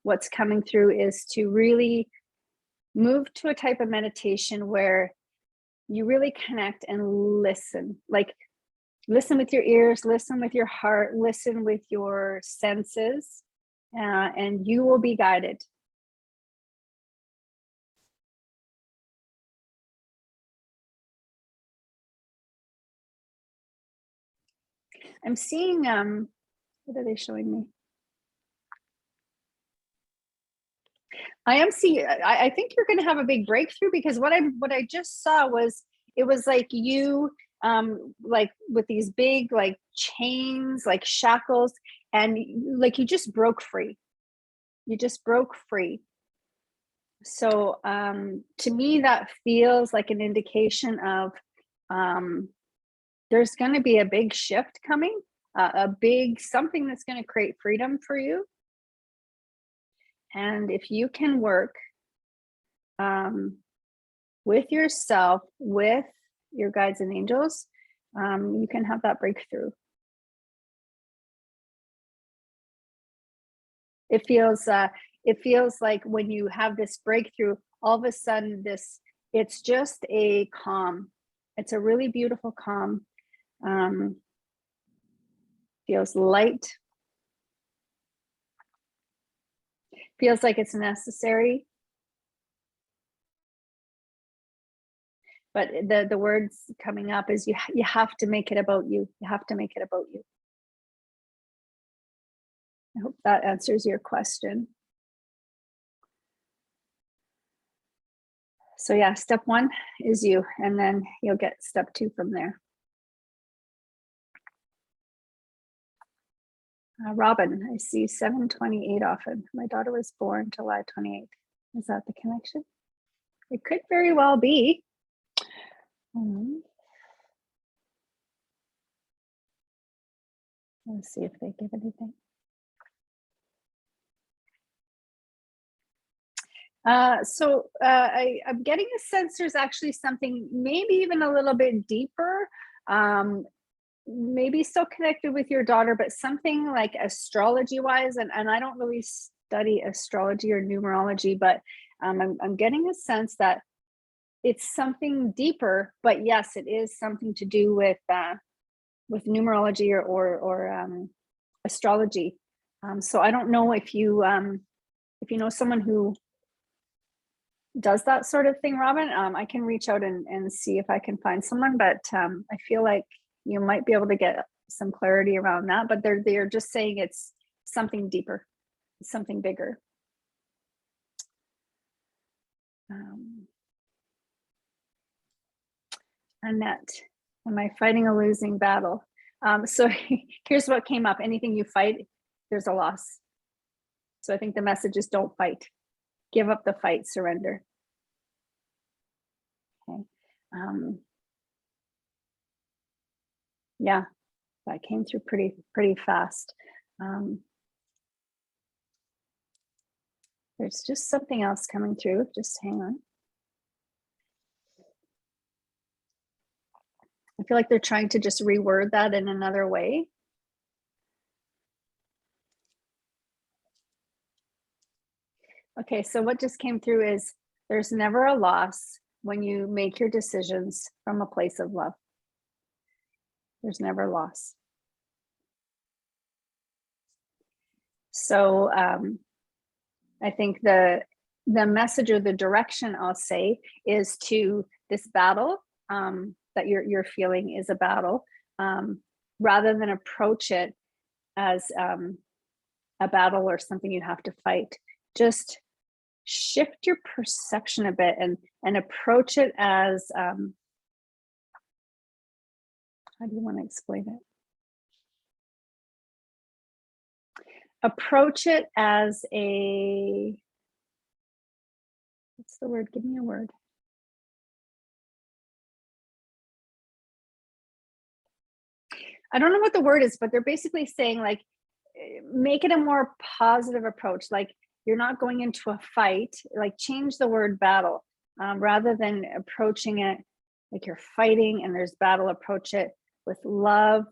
what's coming through is to really move to a type of meditation where you really connect and listen. Like, listen with your ears, listen with your heart, listen with your senses, and you will be guided. I'm seeing, what are they showing me? I am seeing, I think you're going to have a big breakthrough, because what I just saw was, it was like you, like with these big like chains, like shackles, and like you just broke free. You just broke free. So to me, that feels like an indication of there's going to be a big shift coming, a big something that's going to create freedom for you. And if you can work with yourself, with your guides and angels, you can have that breakthrough. It feels like when you have this breakthrough, all of a sudden it's just a calm. It's a really beautiful calm. Feels light. Feels like it's necessary. But the words coming up is you have to make it about you. You have to make it about you. I hope that answers your question. So yeah, step 1 is you, and then you'll get step 2 from there. Robin, I see 728 often. My daughter was born July 28th. Is that the connection? It could very well be. Let's see if they give anything. I'm getting a sense there's actually something maybe even a little bit deeper, maybe still connected with your daughter, but something like astrology wise, and I don't really study astrology or numerology, but I'm getting a sense that it's something deeper, but yes, it is something to do with numerology or astrology. So I don't know if you know someone who does that sort of thing, Robin. I can reach out and see if I can find someone, but I feel like you might be able to get some clarity around that, but they're just saying it's something deeper, something bigger. Annette, am I fighting a losing battle? So here's what came up. Anything you fight, there's a loss. So I think the message is don't fight. Give up the fight, surrender. Okay. Yeah, that came through pretty fast. There's just something else coming through. Just hang on. I feel like they're trying to just reword that in another way. Okay, so what just came through is there's never a loss when you make your decisions from a place of love. There's never loss. So I think the message or the direction I'll say is to this battle that you're feeling is a battle, rather than approach it as a battle or something you have to fight. Just shift your perception a bit and approach it as, how do you want to explain it? Approach it as a, what's the word? Give me a word. I don't know what the word is, but they're basically saying, like, make it a more positive approach. Like, you're not going into a fight, like change the word battle, rather than approaching it like you're fighting and there's battle. Approach it with love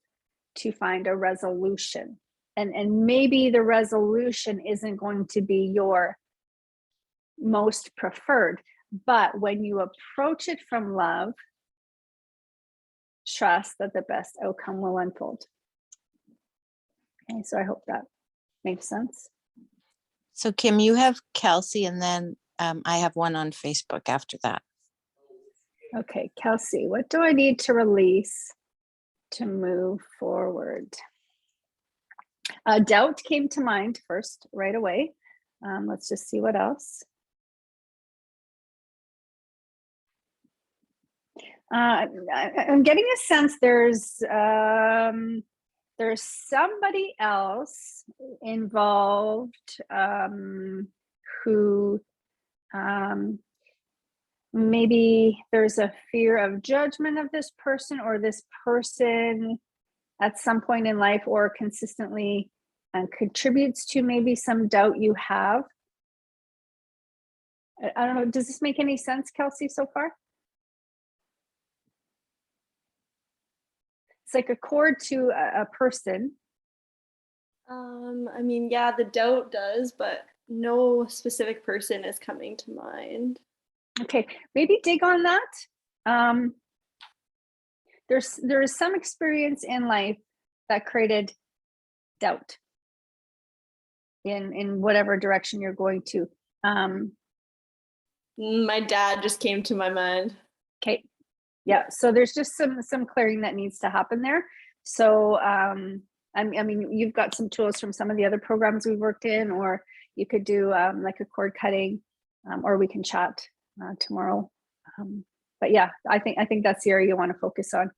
to find a resolution. And maybe the resolution isn't going to be your most preferred, but when you approach it from love, trust that the best outcome will unfold. Okay, so I hope that makes sense. So Kim, you have Kelsey, and then I have one on Facebook after that. Okay, Kelsey, what do I need to release to move forward? Doubt came to mind first right away. Let's just see what else. I'm getting a sense there's somebody else involved who maybe there's a fear of judgment of this person, or this person at some point in life or consistently contributes to maybe some doubt you have. I don't know, does this make any sense, Kelsey, so far? It's like a cord to a person. I mean, yeah, the doubt does, but no specific person is coming to mind. Okay, maybe dig on that. There is some experience in life that created doubt in whatever direction you're going to. My dad just came to my mind. Okay, yeah. So there's just some clearing that needs to happen there. So I mean, you've got some tools from some of the other programs we've worked in, or you could do like a cord cutting, or we can chat tomorrow. But yeah, I think that's the area you want to focus on.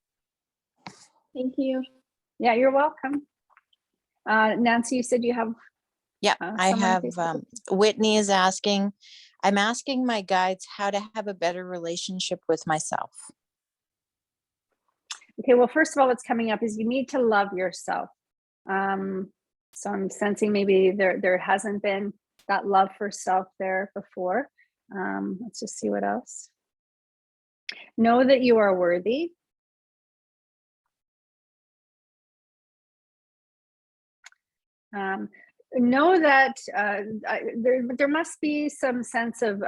Thank you. Yeah, you're welcome. Nancy, you said you have. Yeah, I someone have, Facebook? Whitney is asking, I'm asking my guides how to have a better relationship with myself. Okay, well, first of all, what's coming up is you need to love yourself. So I'm sensing maybe there hasn't been that love for self there before. Let's just see what else. Know that you are worthy. Know that there must be some sense of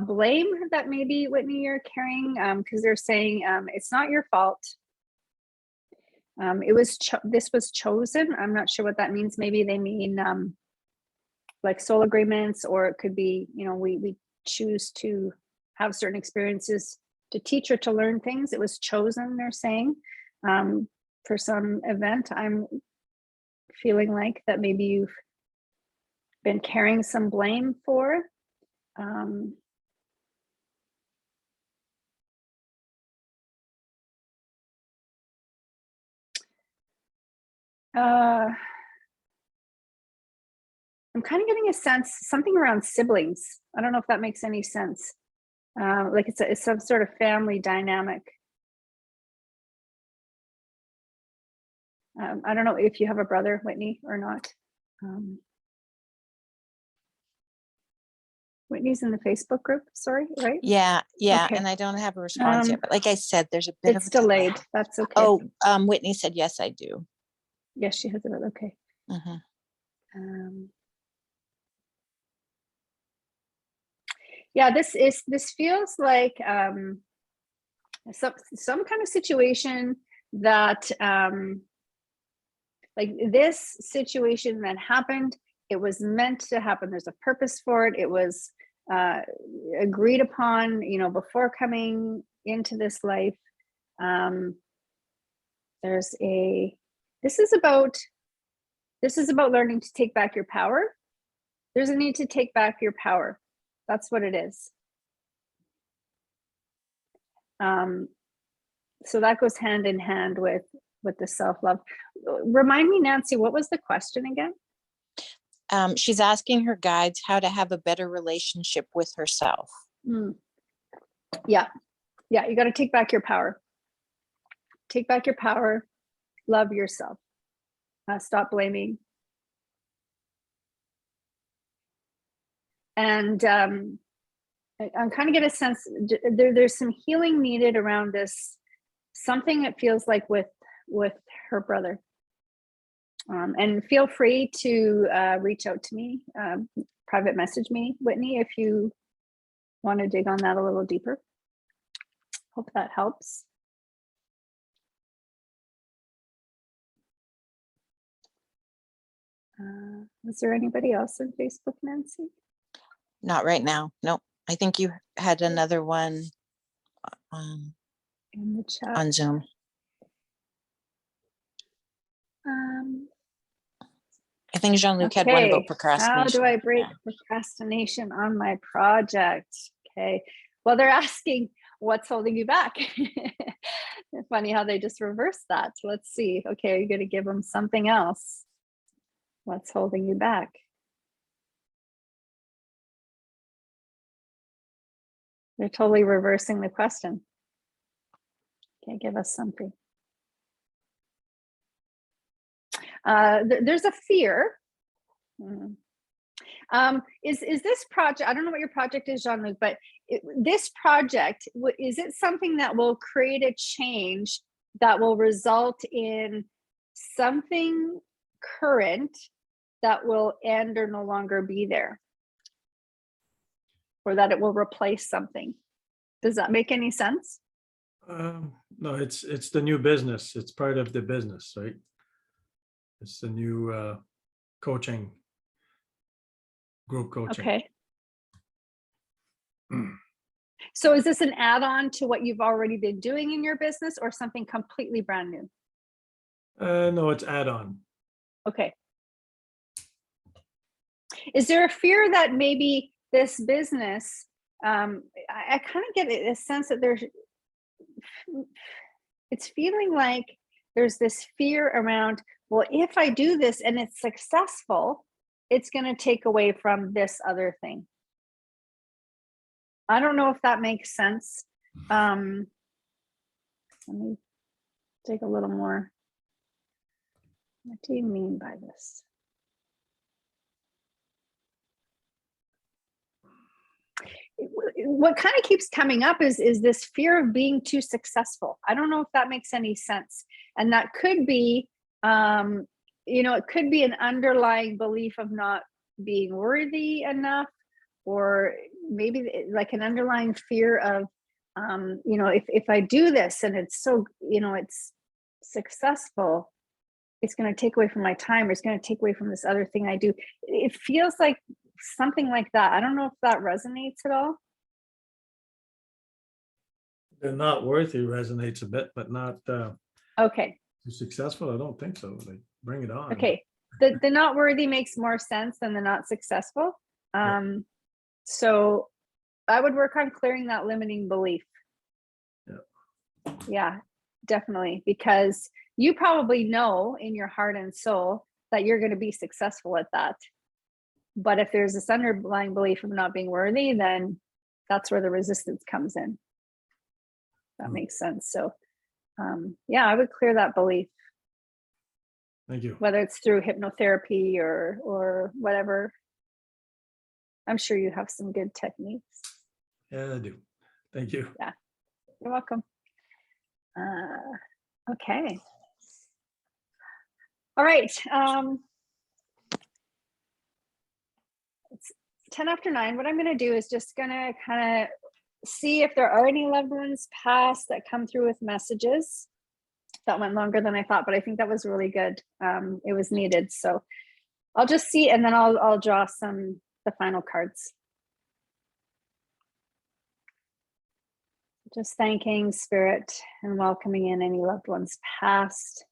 blame that maybe, Whitney, you're carrying, because they're saying it's not your fault. This was chosen. I'm not sure what that means. Maybe they mean like soul agreements, or it could be, we choose to have certain experiences to teach or to learn things. It was chosen, they're saying, for some event. I'm feeling like that maybe you've been carrying some blame for. I'm kind of getting a sense, something around siblings. I don't know if that makes any sense. Like it's some sort of family dynamic. I don't know if you have a brother, Whitney, or not. Whitney's in the Facebook group, sorry, right? Yeah, Okay. and I don't have a response yet, but like I said, there's a bit It's of a delay. delayed. That's okay. Oh, Whitney said, yes, I do. Yes, she has it. Okay. Mhm. Yeah, this feels like some kind of situation that like this situation that happened, it was meant to happen. There's a purpose for it. It was agreed upon, before coming into this life. This is about This is about learning to take back your power. There's a need to take back your power. That's what it is. So that goes hand in hand with the self-love. Remind me, Nancy, what was the question again? She's asking her guides how to have a better relationship with herself. Yeah, you got to take back your power. Take back your power. Love yourself. Stop blaming. And I'm kind of get a sense there's some healing needed around this. Something it feels like with her brother. And feel free to reach out to me, private message me, Whitney, if you want to dig on that a little deeper. Hope that helps. Was there anybody else on Facebook, Nancy? Not right now. Nope. I think you had another one In the chat. on Zoom. I think Jean-Luc had one about procrastination. How do I break procrastination on my project? Okay. Well, they're asking what's holding you back. It's funny how they just reverse that. So let's see. Okay, are you going to give them something else? What's holding you back? They're totally reversing the question. Okay, give us something. There's a fear. Is this project, I don't know what your project is, Jean-Luc, but this project, is it something that will create a change that will result in something current that will end or no longer be there? Or that it will replace something? Does that make any sense? No, it's the new business. It's part of the business, right? It's the new coaching, group coaching. Okay. So is this an add-on to what you've already been doing in your business or something completely brand new? No, it's add-on. Okay. Is there a fear that maybe this business, I kind of get a sense that it's feeling like there's this fear around, well, if I do this and it's successful, it's going to take away from this other thing. I don't know if that makes sense. Let me take a little more. What do you mean by this? What kind of keeps coming up is this fear of being too successful. I don't know if that makes any sense. And that could be, it could be an underlying belief of not being worthy enough, or maybe like an underlying fear of, if I do this and it's so, it's successful, it's going to take away from my time, or it's going to take away from this other thing I do. It feels like something like that. I don't know if that resonates at all. They're not worthy resonates a bit, but not Okay. successful. I don't think so. Like, bring it on. Okay. The not worthy makes more sense than the not successful. So I would work on clearing that limiting belief. Yeah, definitely. Because you probably know in your heart and soul that you're going to be successful at that. But if there's this underlying belief of not being worthy, then that's where the resistance comes in. That makes sense. So I would clear that belief. Thank you. Whether it's through hypnotherapy or whatever. I'm sure you have some good techniques. Yeah, I do. Thank you. Yeah, you're welcome. Okay. All right. It's 10 after 9. What I'm going to do is just going to kind of see if there are any loved ones past that come through with messages. That went longer than I thought, but I think that was really good. It was needed. So I'll just see, and then I'll draw the final cards. Just thanking Spirit and welcoming in any loved ones past,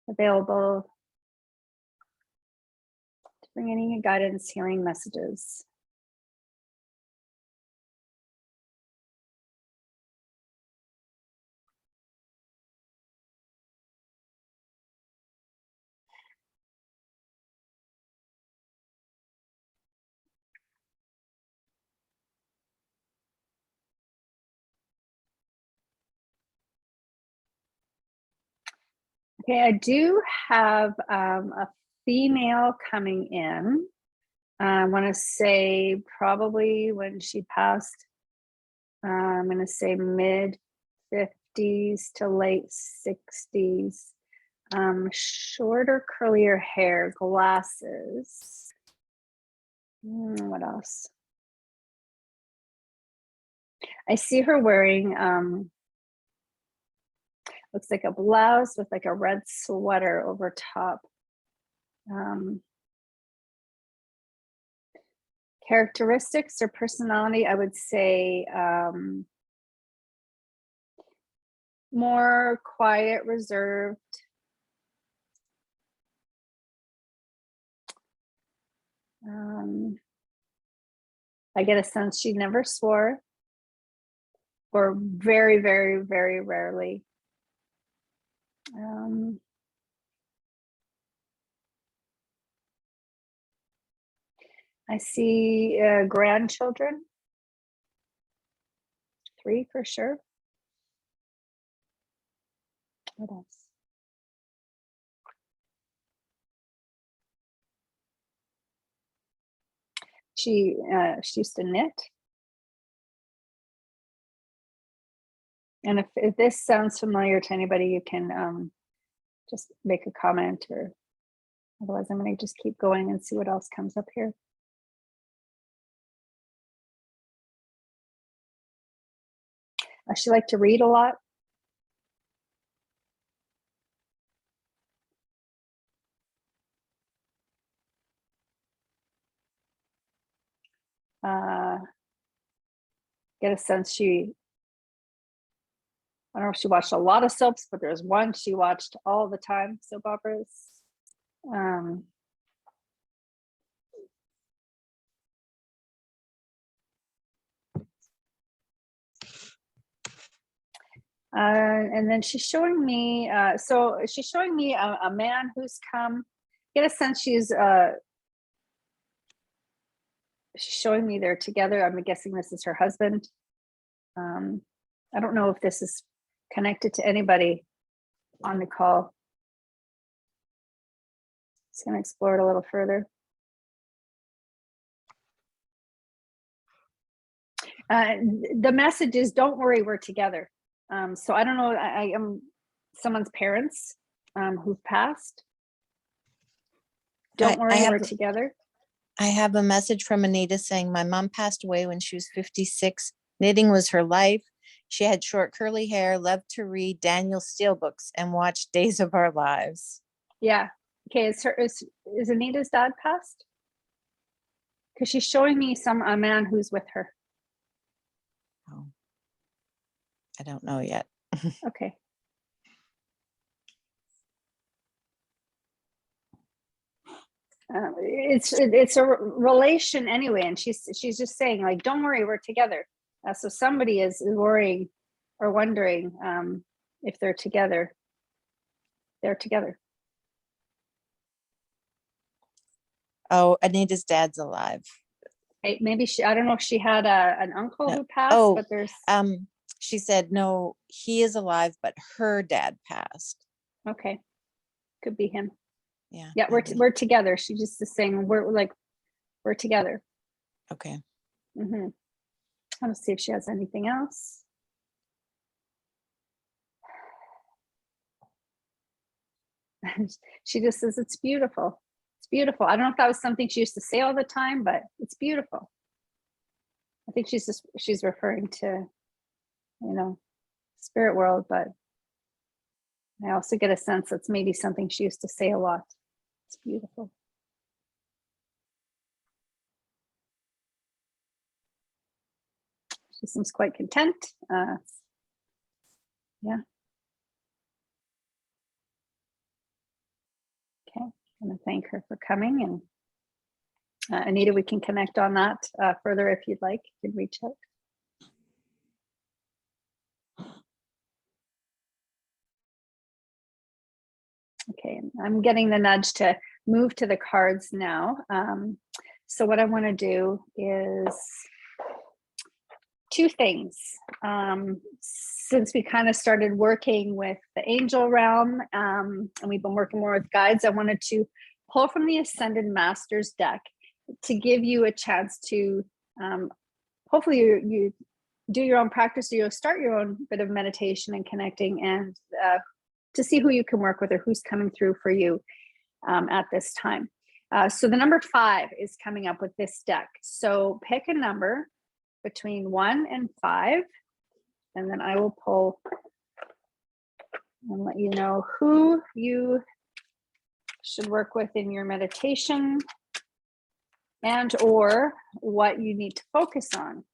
available, bring any guidance, healing messages. Okay, I do have a female coming in. I want to say probably when she passed, I'm going to say mid 50s to late 60s. Shorter, curlier hair, glasses. What else? I see her wearing looks like a blouse with like a red sweater over top. Characteristics or personality, I would say more quiet, reserved. I get a sense she never swore, or very, very, very rarely. I see grandchildren, 3 for sure. What else? She used to knit. And if this sounds familiar to anybody, you can just make a comment, or otherwise I'm going to just keep going and see what else comes up here. She liked to read a lot. Get a sense I don't know if she watched a lot of soaps, but there's one she watched all the time, soap operas. And then she's showing me, so she's showing me a man who's come. Get a sense she's showing me they're together. I'm guessing this is her husband. I don't know if this is connected to anybody on the call. Just going to explore it a little further. The message is, don't worry, we're together. So I don't know, I am someone's parents who've passed. Don't worry, we're together. I have a message from Anita saying, my mom passed away when she was 56. Knitting was her life. She had short curly hair, loved to read Daniel Steele books, and watch Days of Our Lives. Yeah. Okay. Is Anita's dad passed? Because she's showing me a man who's with her. Oh, I don't know yet. Okay. It's a relation anyway, and she's just saying, like, don't worry, we're together. So somebody is worrying or wondering if they're together. They're together. Oh, Anita's dad's alive. Hey, maybe I don't know if she had an uncle who passed, Oh, but there's. She said, no, he is alive, but her dad passed. Okay, could be him. Yeah, we're together. She just is saying we're together. Okay. Mm-hmm. I want to see if she has anything else. She just says it's beautiful. It's beautiful. I don't know if that was something she used to say all the time, but it's beautiful. I think she's referring to, spirit world, but I also get a sense that's maybe something she used to say a lot. It's beautiful. She seems quite content. Yeah. Okay, I'm going to thank her for coming, and Anita, we can connect on that further if you'd like. You can reach out. Okay, I'm getting the nudge to move to the cards now. So what I want to do is two things. Since we kind of started working with the angel realm, and we've been working more with guides, I wanted to pull from the Ascended Masters deck to give you a chance to, hopefully you do your own practice, or you'll start your own bit of meditation and connecting, and to see who you can work with or who's coming through for you at this time. So the number 5 is coming up with this deck. So pick a number between 1 and 5, and then I will pull and let you know who you should work with in your meditation and or what you need to focus on.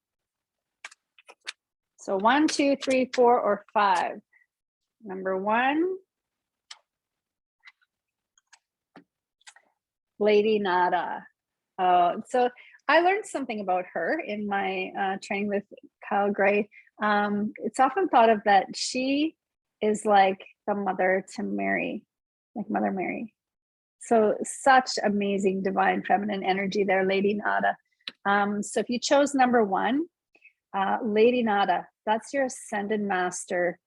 So 1, 2, 3, 4, or 5. Number 1, Lady Nada. So I learned something about her in my training with Kyle Gray. It's often thought of that she is like the mother to Mary, like Mother Mary. So such amazing divine feminine energy there, Lady Nada. So if you chose number 1, Lady Nada, that's your Ascended Master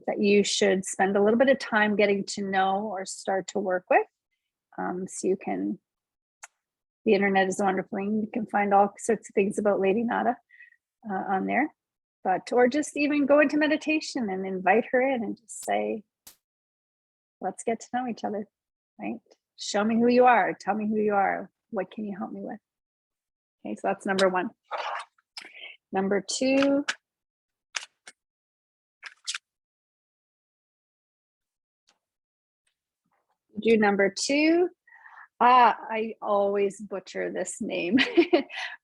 that you should spend a little bit of time getting to know or start to work with. So you can, the internet is wonderful. You can find all sorts of things about Lady Nada on there, or just even go into meditation and invite her in and just say, let's get to know each other, right? Show me who you are. Tell me who you are. What can you help me with? Okay, so that's number 1. Number 2, do number 2. I always butcher this name,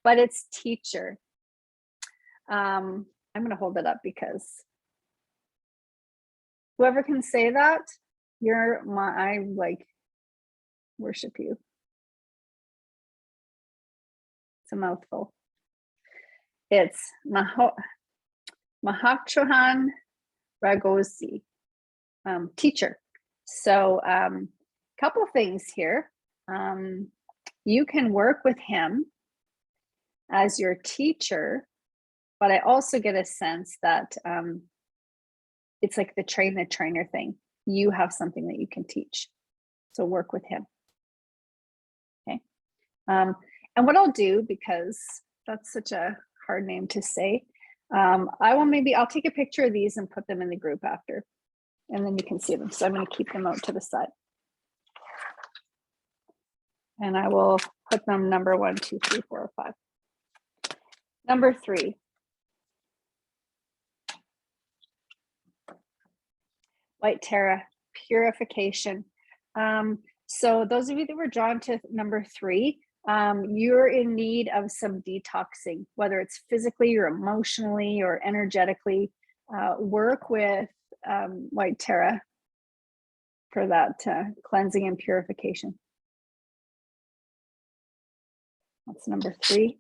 but it's teacher. I'm going to hold it up because whoever can say that, I like worship you. It's a mouthful. It's Mahakchohan Ragosi, teacher. So couple things here. You can work with him as your teacher, but I also get a sense that it's like the train the trainer thing. You have something that you can teach. So work with him. Okay. And what I'll do, because that's such a hard name to say, I'll take a picture of these and put them in the group after, and then you can see them. So I'm going to keep them out to the side. And I will put them number 1, 2, 3, 4, or 5. Number 3. White Terra, purification. So those of you that were drawn to number 3, you're in need of some detoxing, whether it's physically or emotionally or energetically. Work with White Terra for that cleansing and purification. That's number 3.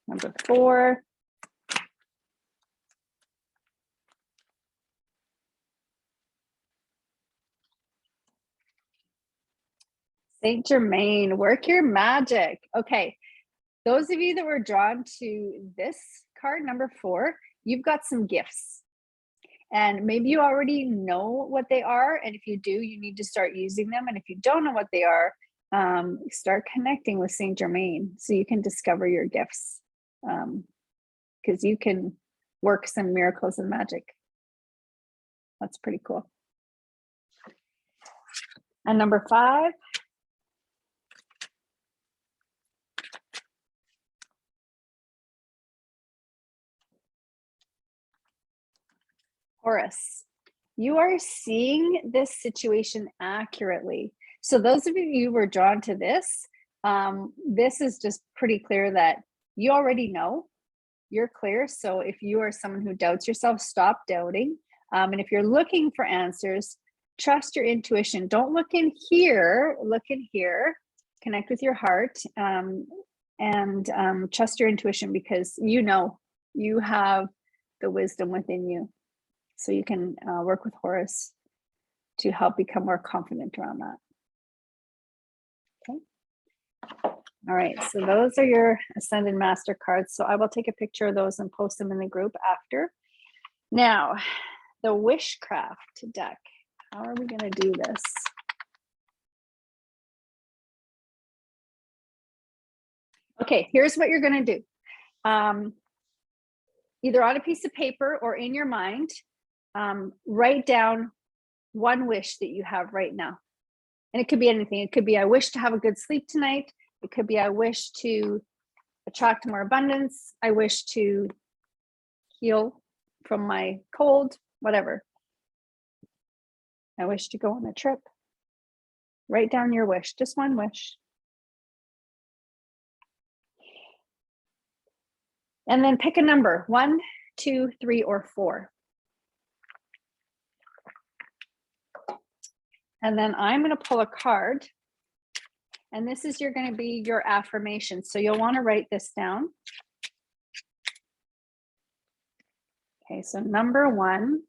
Number 4. Saint Germain, work your magic. Okay, those of you that were drawn to this card, number 4, you've got some gifts. And maybe you already know what they are. And if you do, you need to start using them. And if you don't know what they are, start connecting with Saint Germain so you can discover your gifts, because you can work some miracles and magic. That's pretty cool. And number 5. Taurus, you are seeing this situation accurately. So those of you who were drawn to this, this is just pretty clear that you already know, you're clear. So if you are someone who doubts yourself, stop doubting. And if you're looking for answers, trust your intuition. Don't look in here, look in here, connect with your heart, and trust your intuition, because you know you have the wisdom within you. So you can work with Horus to help become more confident around that. Okay. All right, so those are your Ascended Master cards. So I will take a picture of those and post them in the group after. Now, the Wishcraft deck. How are we going to do this? Okay, here's what you're going to do. Either on a piece of paper or in your mind, write down one wish that you have right now. And it could be anything. It could be, I wish to have a good sleep tonight. It could be, I wish to attract more abundance. I wish to heal from my cold, whatever. I wish to go on a trip. Write down your wish, just one wish. And then pick a number, 1, 2, 3, or 4. And then I'm going to pull a card. And this is going to be your affirmation. So you'll want to write this down. Okay, so number 1.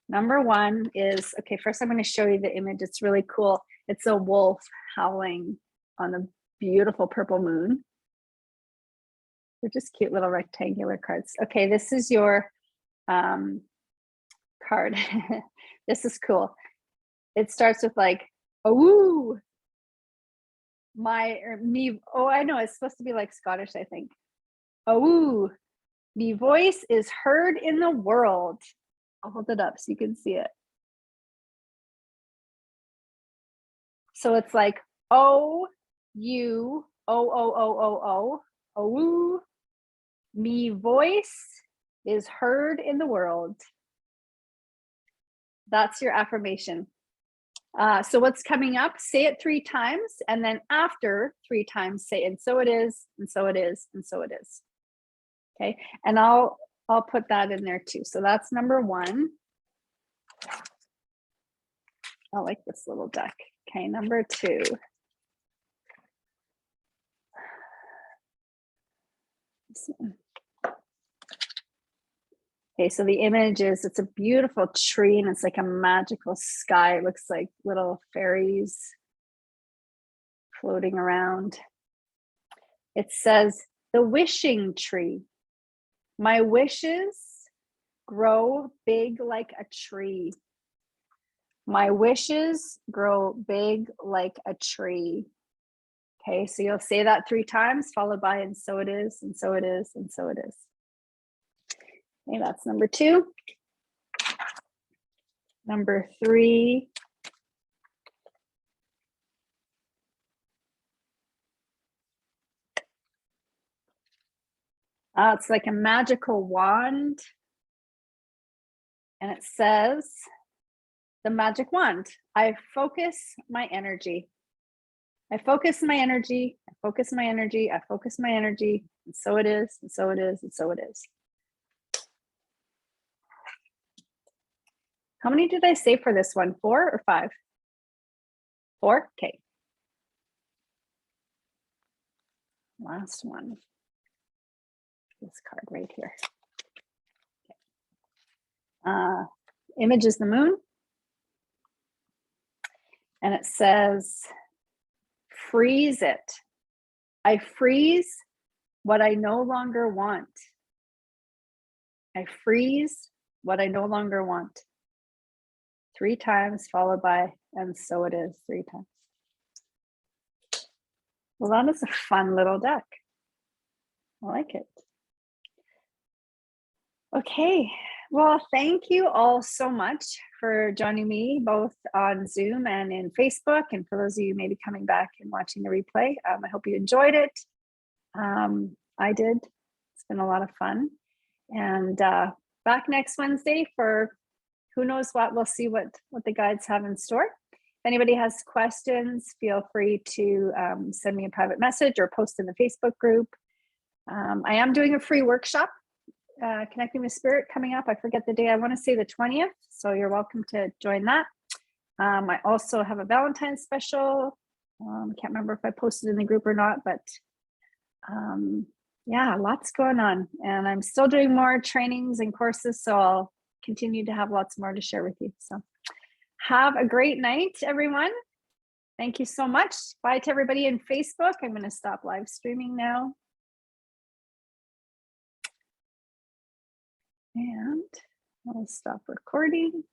Number 1 is, okay, first I'm going to show you the image. It's really cool. It's a wolf howling on a beautiful purple moon. They're just cute little rectangular cards. Okay, this is your card. This is cool. It starts with like, oh, me. Oh, I know. It's supposed to be like Scottish, I think. Oh, me voice is heard in the world. I'll hold it up so you can see it. So it's like, oh, you, oh, me voice is heard in the world. That's your affirmation. So what's coming up, say it 3 times, and then after 3 times say, and so it is, and so it is, and so it is. Okay, and I'll put that in there too. So that's number 1. I like this little deck. Okay, number 2. Okay, so the image is, it's a beautiful tree and it's like a magical sky. It looks like little fairies floating around. It says, the wishing tree. My wishes grow big like a tree. My wishes grow big like a tree. Okay, so you'll say that 3 times, followed by, and so it is, and so it is, and so it is. Okay, that's number 2. Number 3. It's like a magical wand. And it says, the magic wand. I focus my energy. I focus my energy. I focus my energy. I focus my energy. And so it is, and so it is, and so it is. How many did I say for this one? 4 or 5? 4? Okay. Last one. This card right here. Okay. Image is the moon. And it says, freeze it. I freeze what I no longer want. I freeze what I no longer want. 3 times, followed by, and so it is, 3 times. Well, that is a fun little deck. I like it. Okay, well, thank you all so much for joining me both on Zoom and in Facebook. And for those of you maybe coming back and watching the replay, I hope you enjoyed it. I did. It's been a lot of fun. And back next Wednesday for who knows what. We'll see what the guides have in store. If anybody has questions, feel free to send me a private message or post in the Facebook group. I am doing a free workshop, Connecting with Spirit, coming up. I forget the day. I want to say the 20th. So you're welcome to join that. I also have a Valentine's special. Can't remember if I posted in the group or not, but yeah, lots going on. And I'm still doing more trainings and courses, so I'll continue to have lots more to share with you. So have a great night, everyone. Thank you so much. Bye to everybody in Facebook. I'm going to stop live streaming now. And I'll stop recording.